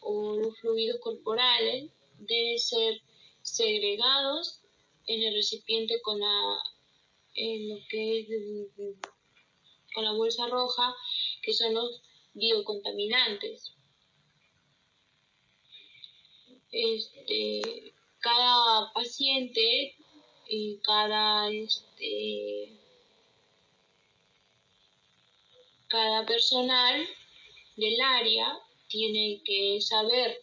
o los fluidos corporales deben ser segregados en el recipiente con la bolsa roja, que son los biocontaminantes. Cada paciente y cada personal del área tiene que saber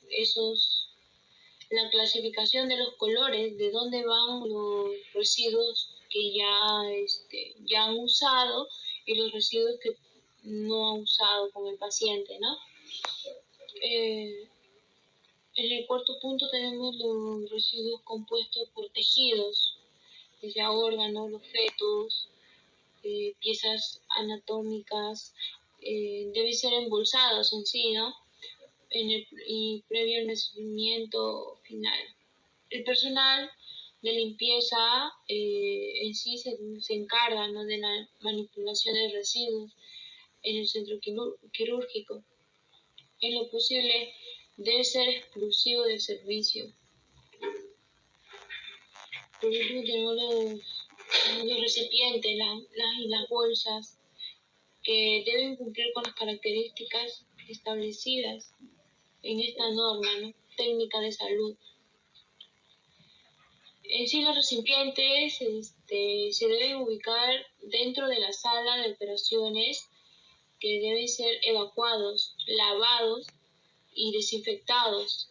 la clasificación de los colores, de dónde van los residuos que ya han usado y los residuos que no ha usado con el paciente, ¿no? En el cuarto punto tenemos los residuos compuestos por tejidos, ya sea órganos, los fetos, piezas anatómicas, deben ser embolsados en sí, ¿no? Y previo al nacimiento final. El personal de limpieza en sí se encarga, ¿no?, de la manipulación de residuos en el centro quirúrgico. En lo posible debe ser exclusivo del servicio. Por último tenemos los recipientes y las bolsas que deben cumplir con las características establecidas en esta norma, ¿no?, técnica de salud. En sí, los recipientes se deben ubicar dentro de la sala de operaciones, que deben ser evacuados, lavados y desinfectados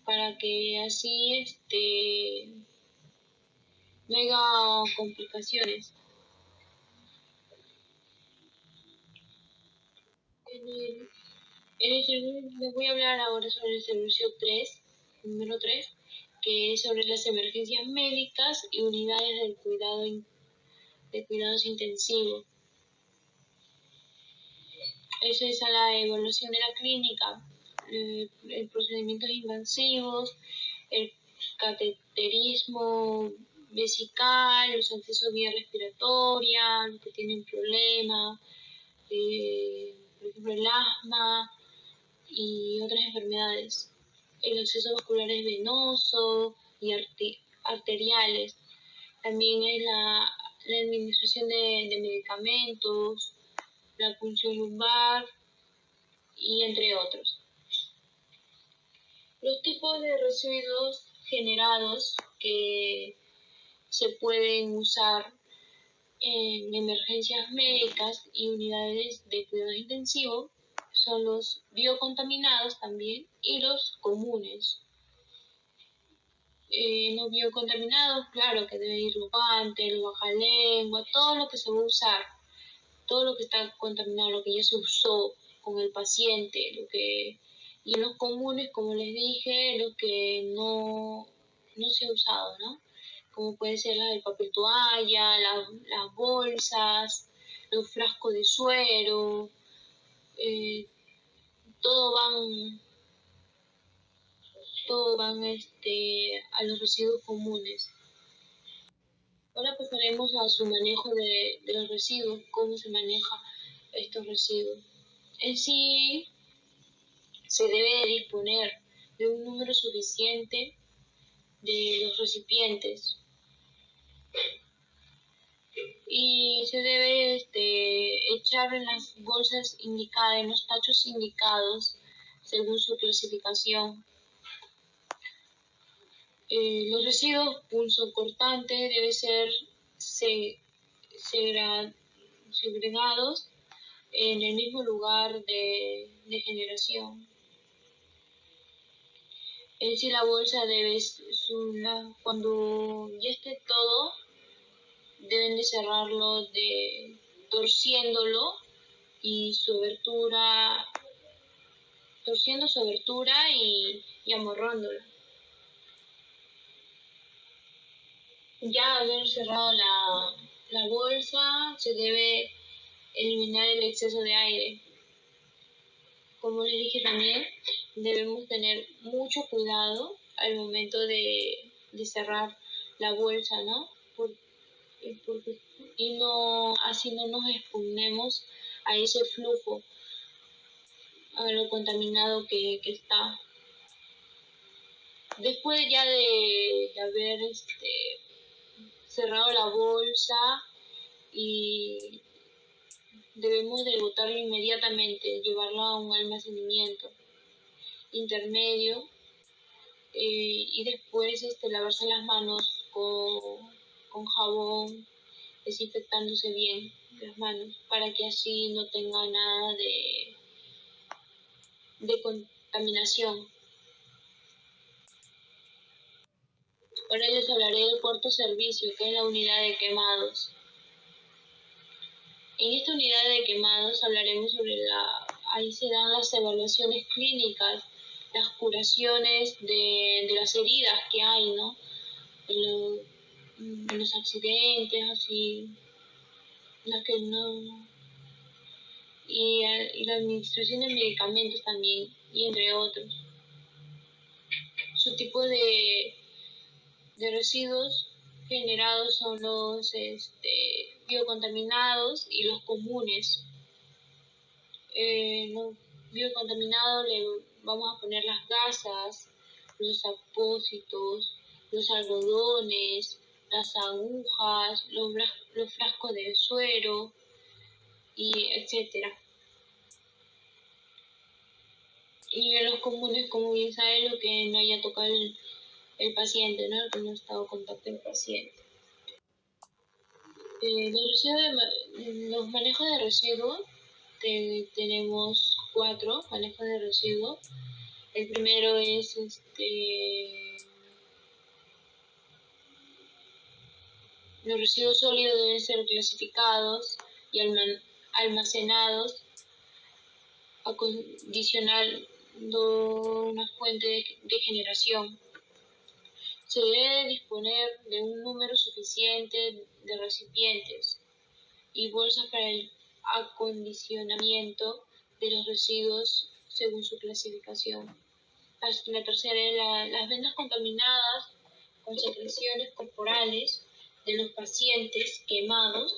para que así no haya complicaciones. Les voy a hablar ahora sobre el servicio 3, número 3, que es sobre las emergencias médicas y unidades de cuidados intensivos. Esa es a la evaluación de la clínica, el procedimientos invasivos, el cateterismo vesical, los accesos vía respiratoria, los que tienen problemas, por ejemplo el asma y otras enfermedades. El acceso vascular es venoso y arteriales. También es la administración de medicamentos, la punción lumbar y entre otros. Los tipos de residuos generados que se pueden usar en emergencias médicas y unidades de cuidados intensivos son los biocontaminados también y los comunes. Los biocontaminados, claro que debe ir los guantes, el bajalengua, todo lo que se va a usar, todo lo que está contaminado, lo que ya se usó con el paciente, y los comunes, como les dije, los que no se ha usado, ¿no? Como puede ser el papel toalla, las bolsas, los frascos de suero, todo van a los residuos comunes. Ahora pasaremos a su manejo de los residuos, cómo se maneja estos residuos. En sí, se debe disponer de un número suficiente de los recipientes y se debe echar en las bolsas indicadas, en los tachos indicados según su clasificación. Los residuos punzocortantes deben ser segregados en el mismo lugar de generación. Si la bolsa cuando ya esté todo, deben de cerrarlo torciéndolo y torciendo su abertura y amorrándola. Ya haber cerrado la bolsa, se debe eliminar el exceso de aire. Como les dije también, debemos tener mucho cuidado al momento de cerrar la bolsa, ¿no? Así no nos exponemos a ese flujo, a lo contaminado que está. Después ya de haber cerrado la bolsa, y debemos de botarlo inmediatamente, llevarlo a un almacenamiento intermedio, y después lavarse las manos con jabón, desinfectándose bien las manos para que así no tenga nada de contaminación. Ahora les hablaré del cuarto servicio, que es la unidad de quemados. En esta unidad de quemados hablaremos sobre ahí se dan las evaluaciones clínicas, las curaciones de las heridas que hay, ¿no? En los accidentes, así, las que no, y la administración de medicamentos también, y entre otros. Su tipo de residuos generados son los biocontaminados y los comunes. Los biocontaminados le vamos a poner las gasas, los apósitos, los algodones, las agujas, los frascos de suero, y etcétera. Y en los comunes, como bien saben, lo que no haya tocado el paciente, ¿no? El que no ha estado en contacto el paciente. Los manejos de residuos, tenemos 4 manejos de residuos. El primero es los residuos sólidos deben ser clasificados y almacenados acondicionando una fuente de generación. Se debe disponer de un número suficiente de recipientes y bolsas para el acondicionamiento de los residuos según su clasificación. La tercera es las vendas contaminadas con secreciones corporales de los pacientes quemados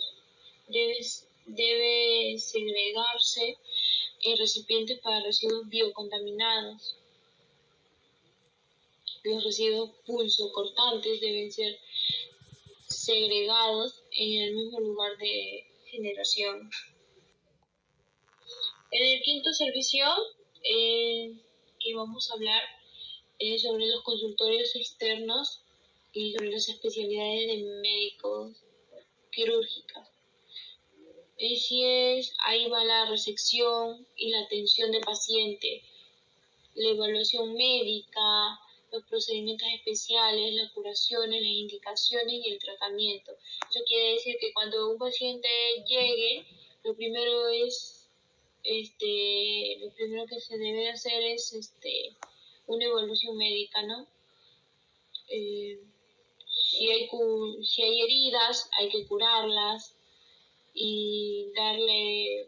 debe segregarse en recipientes para residuos biocontaminados. Los residuos pulsocortantes deben ser segregados en el mismo lugar de generación. En el quinto servicio que vamos a hablar sobre los consultorios externos y sobre las especialidades de médicos quirúrgicas. Ahí va la resección y la atención del paciente, la evaluación médica, los procedimientos especiales, las curaciones, las indicaciones y el tratamiento. Eso quiere decir que cuando un paciente llegue, lo primero que se debe hacer es una evaluación médica, ¿no? Si hay heridas, hay que curarlas y darle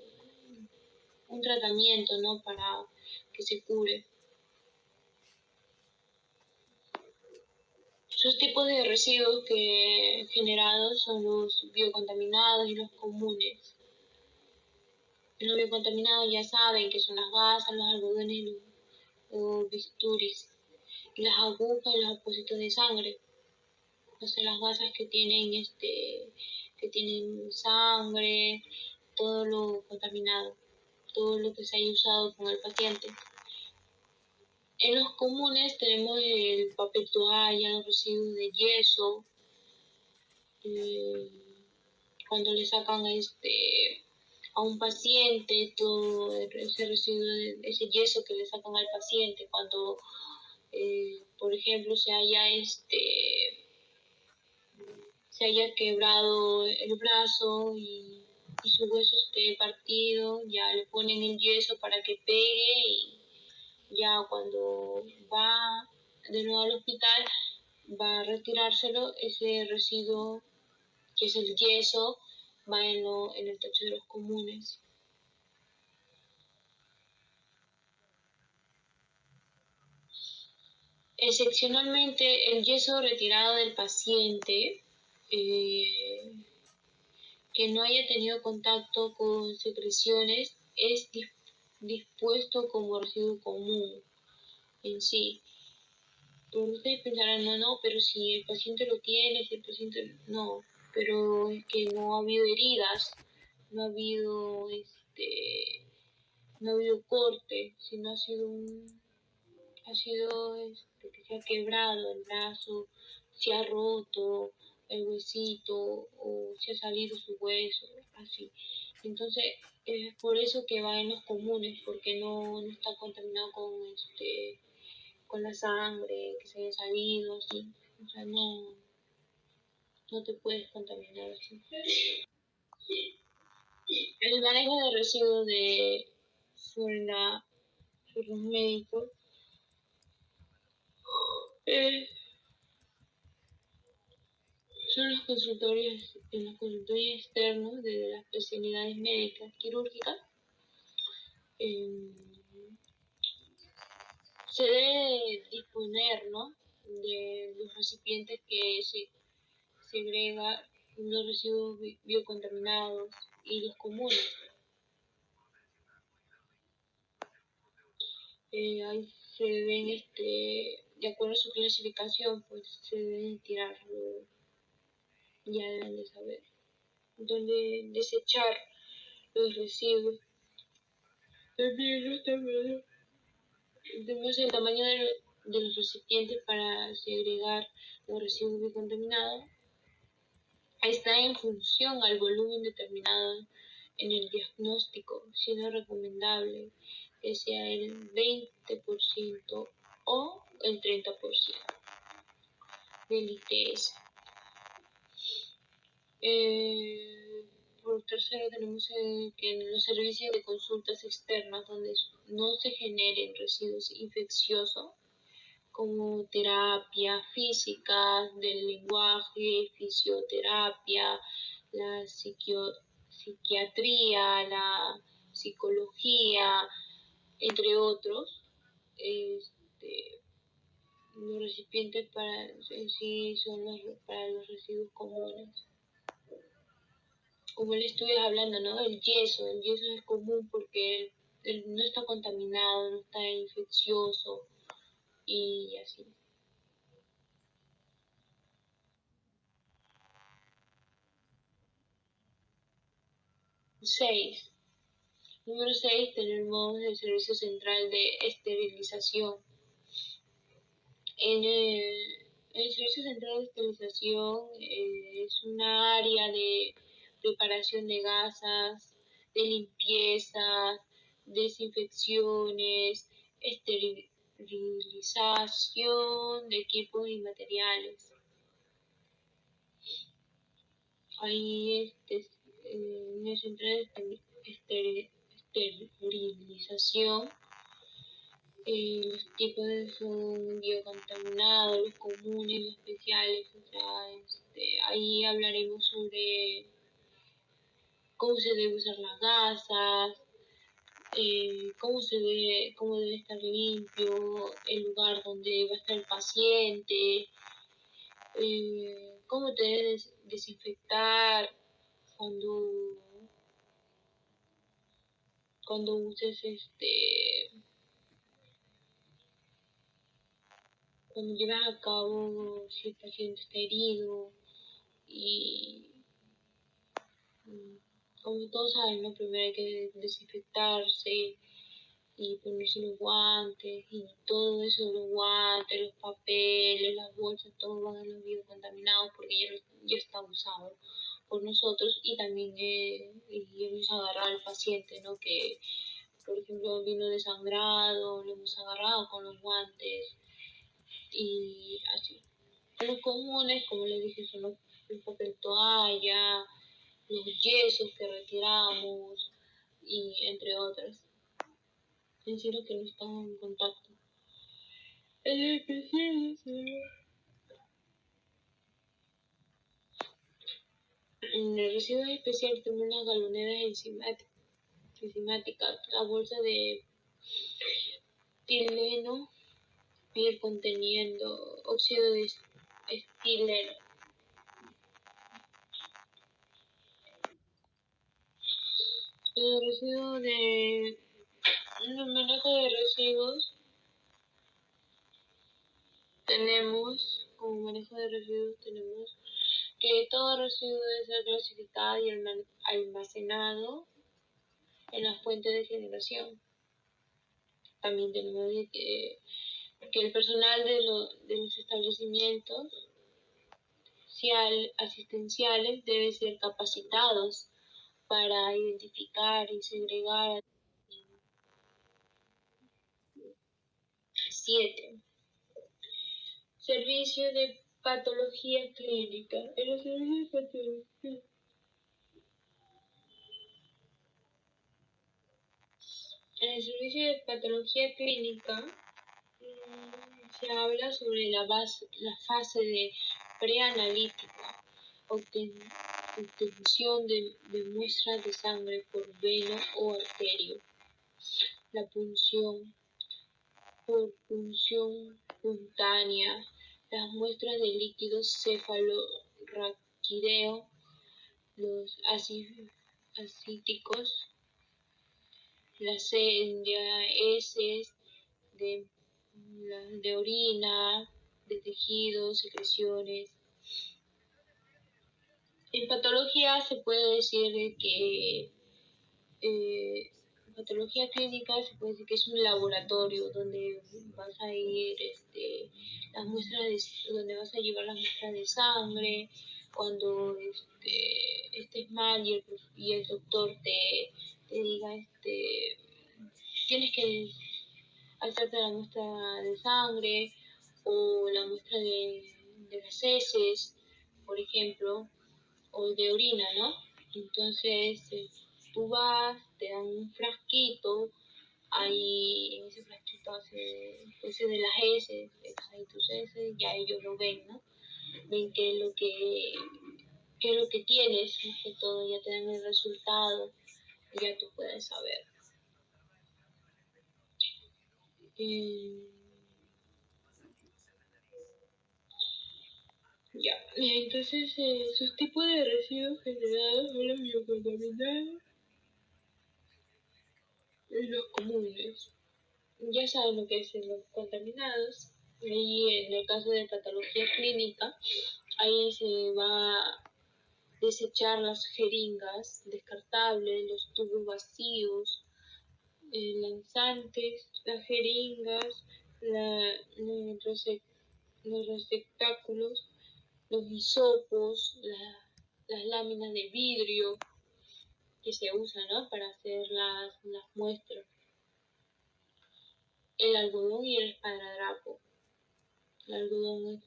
un tratamiento, ¿no? Para que se cure. Sus tipos de residuos generados son los biocontaminados y los comunes. Los biocontaminados ya saben que son las gasas, los algodones y los bisturis, y las agujas y los apósitos de sangre. Entonces las gasas que tienen sangre, todo lo contaminado, todo lo que se haya usado con el paciente. En los comunes tenemos el papel toalla, los residuos de yeso, cuando le sacan a un paciente todo ese residuo, ese yeso que le sacan al paciente, cuando por ejemplo se haya quebrado el brazo y su hueso esté partido, ya le ponen el yeso para que pegue y ya cuando va de nuevo al hospital va a retirárselo, ese residuo que es el yeso va en el tacho de los comunes. Excepcionalmente, el yeso retirado del paciente que no haya tenido contacto con secreciones es dispuesto como residuo común en sí. Pero ustedes pensarán, no, pero si el paciente lo tiene, si el paciente no, pero es que no ha habido heridas, no ha habido corte, sino ha sido que se ha quebrado el brazo, se ha roto el huesito o se ha salido su hueso, así. Entonces es por eso que va en los comunes, porque no está contaminado con la sangre que se haya salido, así. O sea, no te puedes contaminar así. El manejo de residuos por los médicos son los consultorios externos de las especialidades médicas quirúrgicas. Se debe disponer, ¿no?, de los recipientes que se segrega los residuos biocontaminados y los comunes. Ahí se deben, de acuerdo a su clasificación, pues se deben tirar, ya deben de saber dónde desechar los residuos. Tenemos el tamaño de los recipientes para segregar los residuos biocontaminados. Está en función al volumen determinado en el diagnóstico, siendo recomendable que sea el 20% o el 30% del ITS. Por tercero, tenemos que en los servicios de consultas externas donde no se generen residuos infecciosos, como terapia física, del lenguaje, fisioterapia, la psiquiatría, la psicología, entre otros. Los recipientes en sí son para los residuos comunes. Como le estuve hablando, ¿no? El yeso es común porque no está contaminado, no está infeccioso y así. 6. Número 6, tenemos el Servicio Central de Esterilización. En el Servicio Central de Esterilización es una área de preparación de gasas, de limpieza, desinfecciones, esterilización de equipos y materiales. Ahí en el Central de Esterilización, los tipos son biocontaminados, los comunes, los especiales. O sea, ahí hablaremos sobre cómo se debe usar las gasas, cómo debe estar limpio el lugar donde va a estar el paciente, cómo te debes desinfectar cuando uses cuando llevas a cabo si el paciente está herido y como todos saben, ¿no? Primero hay que desinfectarse y ponerse los guantes y todo eso, los guantes, los papeles, las bolsas, todo van a los biocontaminados porque ya está usado por nosotros y también hemos agarrado al paciente, ¿no? Que por ejemplo vino desangrado, lo hemos agarrado con los guantes y así. Los comunes, como les dije, son el papel toalla, los yesos que retiramos y entre otras. En sí, los que no están en contacto. En el residuo especial tenemos las galoneras enzimáticas, la bolsa de etileno, piel conteniendo óxido de estileno. En el manejo de residuos tenemos que todo residuo debe ser clasificado y almacenado en las fuentes de generación. También tenemos que el personal de los establecimientos asistenciales deben ser capacitados para identificar y segregar. 7. Servicio de patología clínica. En los servicios de patología. En el servicio de patología clínica se habla sobre la fase de preanalítica, obtención de muestras de sangre por vena o arterio, la punción por punción cuntánea, las muestras de líquidos cefalorraquídeo, los ascíticos, las heces, de orina, de tejidos, secreciones. En patología se puede decir que patología clínica se puede decir que es un laboratorio donde vas a ir las muestras donde vas a llevar las muestras de sangre cuando estés mal y el doctor te diga tienes que hacerte la muestra de sangre o la muestra de las heces, por ejemplo, o de orina, ¿no? Entonces tú vas, te dan un frasquito, ahí en ese frasquito hace de las heces, ahí tus heces, ya ellos lo ven, ¿no? Ven qué es lo que tienes, más que todo, ya te dan el resultado, y ya tú puedes saber. Ya, entonces sus tipos de residuos generados son los biocontaminados y los comunes. Ya saben lo que es los contaminados. Ahí en el caso de patología clínica, ahí se va a desechar las jeringas descartables, los tubos vacíos, lanzantes, las jeringas, los receptáculos, los hisopos, las láminas de vidrio que se usan, ¿no?, para hacer las muestras, el algodón y el esparadrapo. El algodón es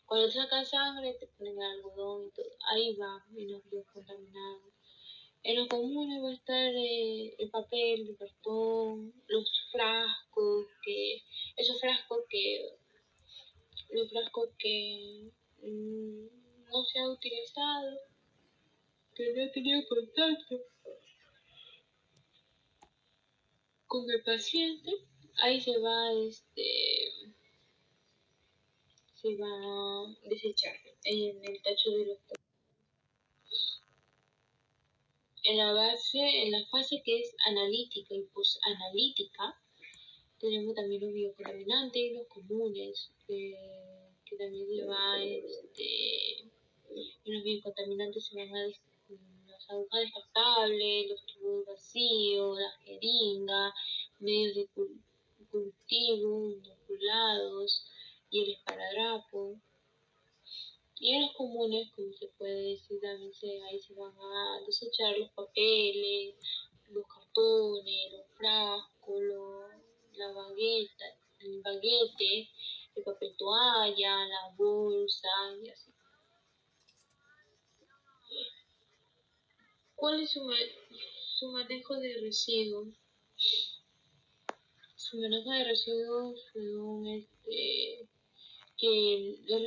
cuando sacas sangre te ponen el algodón y todo, ahí va en los biocontaminados. En los comunes va a estar el papel, el cartón, los frascos que no se ha utilizado, que no ha tenido contacto con el paciente, ahí se va a desechar en el tacho de los en la fase que es analítica y posanalítica, tenemos también los biocontaminantes y los comunes, que también se va, en los biocontaminantes se van a las agujas descartables, los tubos vacíos, la jeringa, medios de cultivo, inoculados y el esparadrapo. Y en los comunes, como se puede decir, también ahí se van a desechar los papeles, los cartones, los frascos, la bagueta, el baguete, el papel toalla, la bolsa y así. ¿Cuál es su manejo de residuos? Su manejo de residuos según que los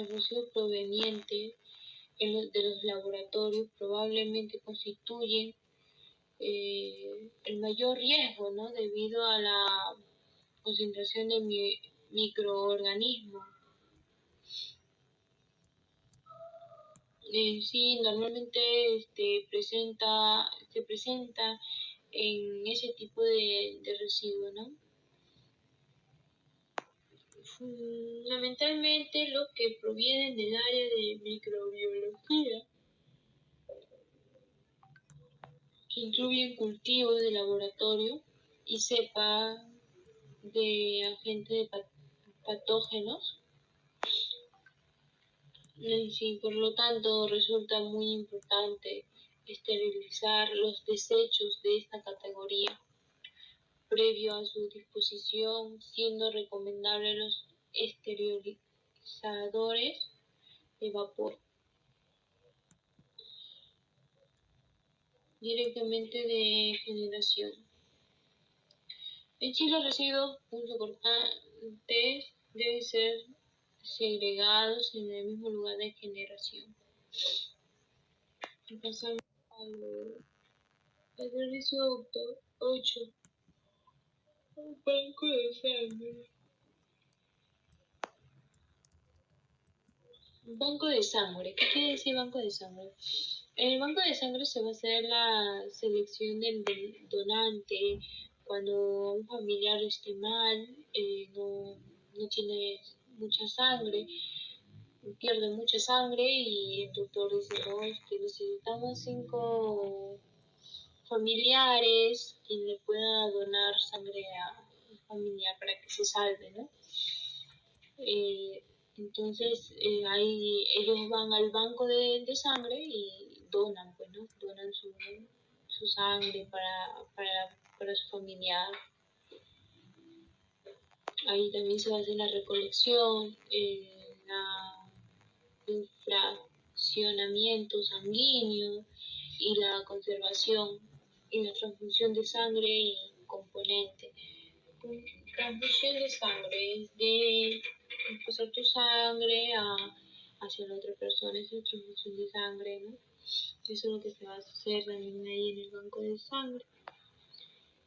residuos provenientes de los laboratorios probablemente constituyen el mayor riesgo, ¿no?, debido a la concentración de microorganismos. Sí, normalmente se presenta en ese tipo de residuos, ¿no? Fundamentalmente los que provienen del área de microbiología, que incluyen cultivos de laboratorio y cepa de agentes patógenos. Sí, por lo tanto, resulta muy importante esterilizar los desechos de esta categoría. previo a su disposición, siendo recomendable los esterilizadores de vapor. Directamente de generación. En sí, los residuos punzocortantes deben ser segregados en el mismo lugar de generación. Pasamos al servicio 8. Banco de sangre. Banco de sangre. ¿Qué quiere decir banco de sangre? En el banco de sangre se va a hacer la selección del donante cuando un familiar esté mal, no tiene mucha sangre, pierde mucha sangre y el doctor dice, no, necesitamos 5 familiares quien le pueda donar sangre a un familiar para que se salve, ¿no? Entonces ahí ellos van al banco de sangre y donan, pues, ¿no? Donan su sangre para su familiar. Ahí también se va a hacer la recolección, el fraccionamiento sanguíneo y la conservación y la transfusión de sangre y componente. Transfusión de sangre es de pasar tu sangre hacia la otra persona, es la transfusión de sangre, ¿no? Eso es lo que se va a hacer también ahí en el banco de sangre.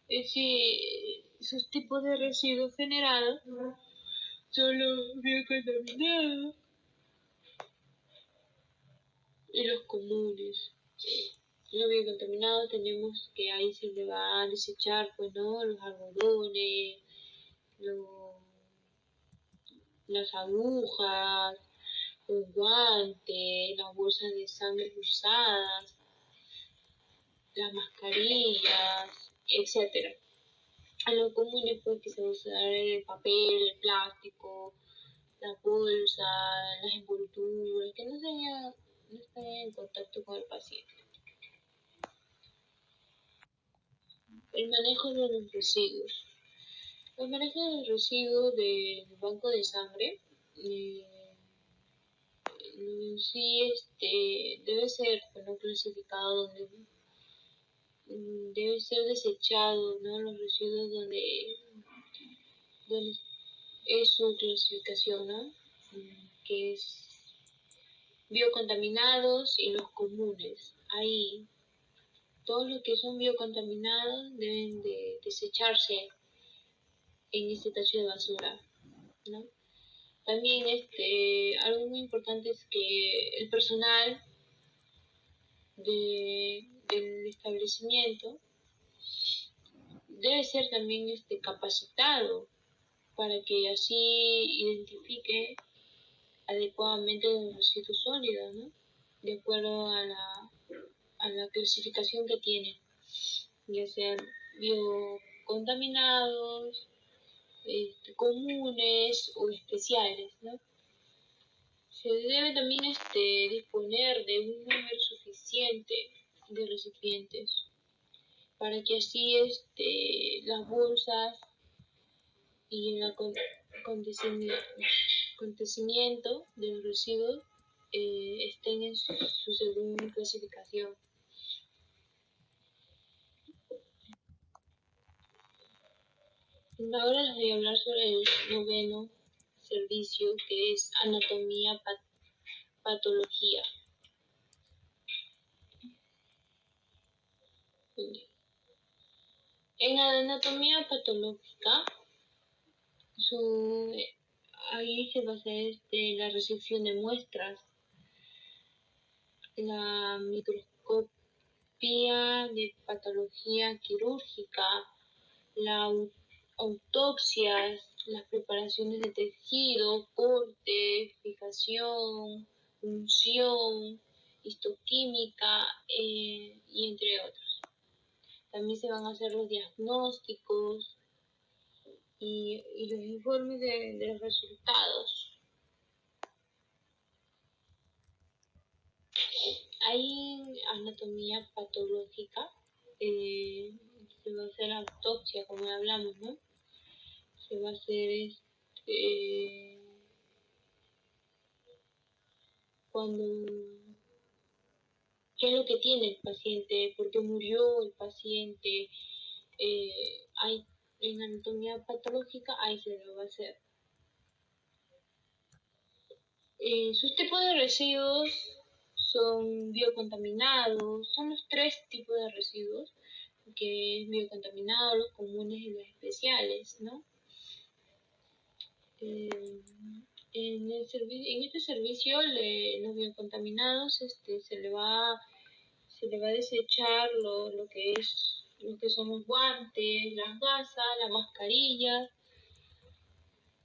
Esos tipos de residuos generados son los biocontaminados y los comunes. Los biocontaminados tenemos que ahí se le va a desechar, pues, ¿no? Los algodones, las agujas, los guantes, las bolsas de sangre usadas, las mascarillas, etc. A lo común después que se va a usar el papel, el plástico, las bolsas, las envolturas, que no estén en contacto con el paciente. El manejo de los residuos. El manejo de los residuos del banco de sangre sí debe ser, bueno, clasificado donde debe ser desechado, ¿no? Los residuos donde es su clasificación, ¿no? Que es biocontaminados y los comunes. Ahí todos los que son biocontaminados deben de desecharse en este tacho de basura, ¿no? También algo muy importante es que el personal del establecimiento debe ser también capacitado para que así identifique adecuadamente los residuos sólidos, ¿no? De acuerdo a la clasificación que tiene, ya sean biocontaminados, comunes o especiales, ¿no? Se debe también disponer de un número suficiente de recipientes para que así las bolsas y el acontecimiento de los residuos estén en su segunda clasificación. Ahora les voy a hablar sobre el 9º servicio, que es anatomía patología. En anatomía patológica, ahí se va a hacer la resección de muestras, la microscopía de patología quirúrgica, la autopsias, las preparaciones de tejido, corte, fijación, punción, histoquímica y entre otros. También se van a hacer los diagnósticos y los informes de los resultados. Hay anatomía patológica, se va a hacer autopsia, como hablamos, ¿no? Se va a hacer qué es lo que tiene el paciente, por qué murió el paciente, hay en anatomía patológica, ahí se lo va a hacer. Sus tipos de residuos son biocontaminados, son los 3 tipos de residuos, que es biocontaminados, los comunes y los especiales, ¿no? En este servicio, los biocontaminados, se le va a desechar lo que son los guantes, las gasas, la mascarilla,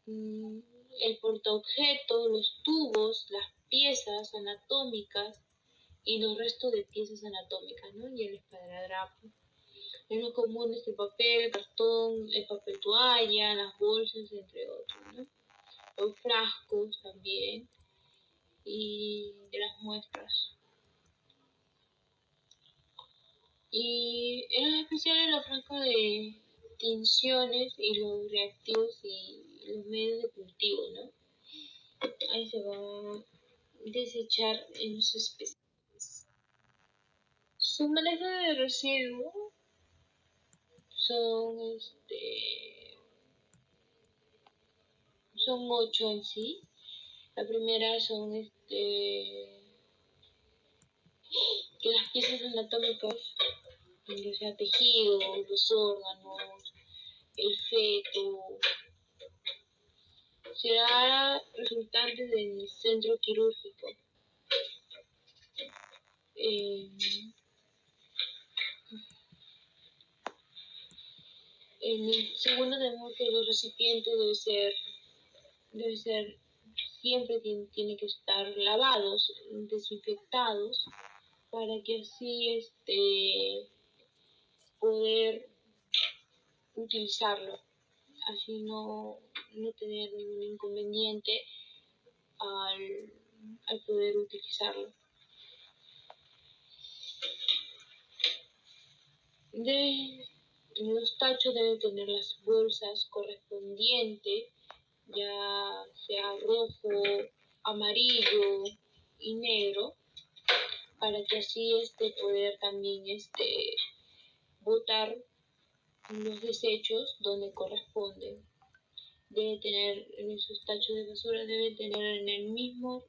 el portaobjetos, los tubos, las piezas anatómicas y los restos de piezas anatómicas, ¿no? Y el esparadrapo. En los comunes el papel, el cartón, el papel toalla, las bolsas, entre otros, ¿no? Los frascos también y de las muestras. Y en los especiales los frascos de tinciones y los reactivos y los medios de cultivo, ¿no? Ahí se va a desechar en los especiales. Su manejo de residuos son son 8 en sí. La primera son que las piezas anatómicas, ya sea tejidos, los órganos, el feto, será resultante del centro quirúrgico. En el segundo tenemos que los recipientes debe ser siempre tiene que estar lavados, desinfectados, para que así poder utilizarlo, así no tener ningún inconveniente al poder utilizarlo. Los tachos deben tener las bolsas correspondientes, ya sea rojo, amarillo y negro, para que así poder también botar los desechos donde corresponden. Debe tener en esos tachos de basura, debe tener en el mismo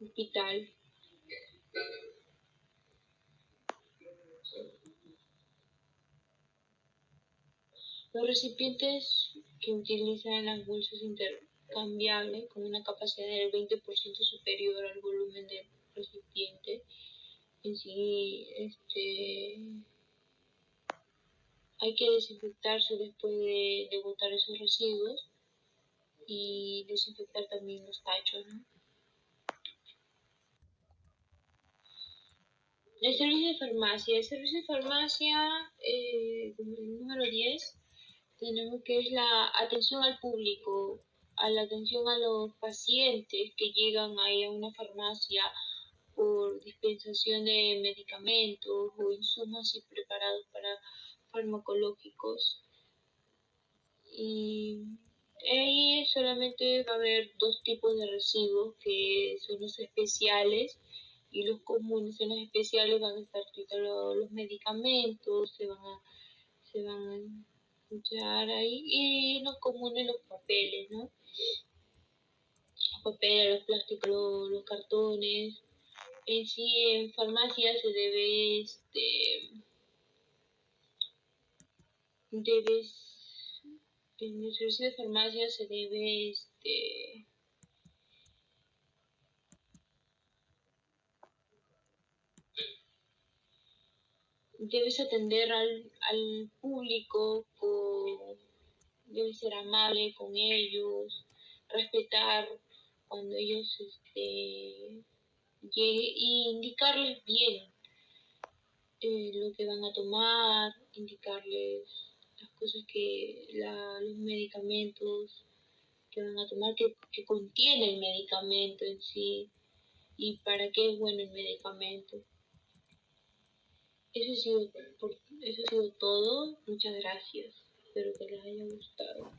hospital. Los recipientes que utilizan las bolsas intercambiables con una capacidad del 20% superior al volumen del recipiente, en sí hay que desinfectarse después de botar esos residuos y desinfectar también los tachos, ¿no? El servicio de farmacia. El servicio de farmacia, como el número 10, tenemos que es la atención al público, a la atención a los pacientes que llegan ahí a una farmacia por dispensación de medicamentos o insumos así preparados para farmacológicos. Y ahí solamente va a haber 2 tipos de residuos, que son los especiales y los comunes. En los especiales van a estar los medicamentos, se van a escuchar ahí, y los comunes los papeles, ¿no? Los papeles, los plásticos, los cartones. En sí, en farmacia se debe en el servicio de farmacia se debe debes atender al público, debes ser amable con ellos, respetar cuando ellos lleguen y indicarles bien lo que van a tomar, indicarles las cosas los medicamentos que van a tomar, que contiene el medicamento en sí y para qué es bueno el medicamento. Eso ha sido todo. Muchas gracias. Espero que les haya gustado.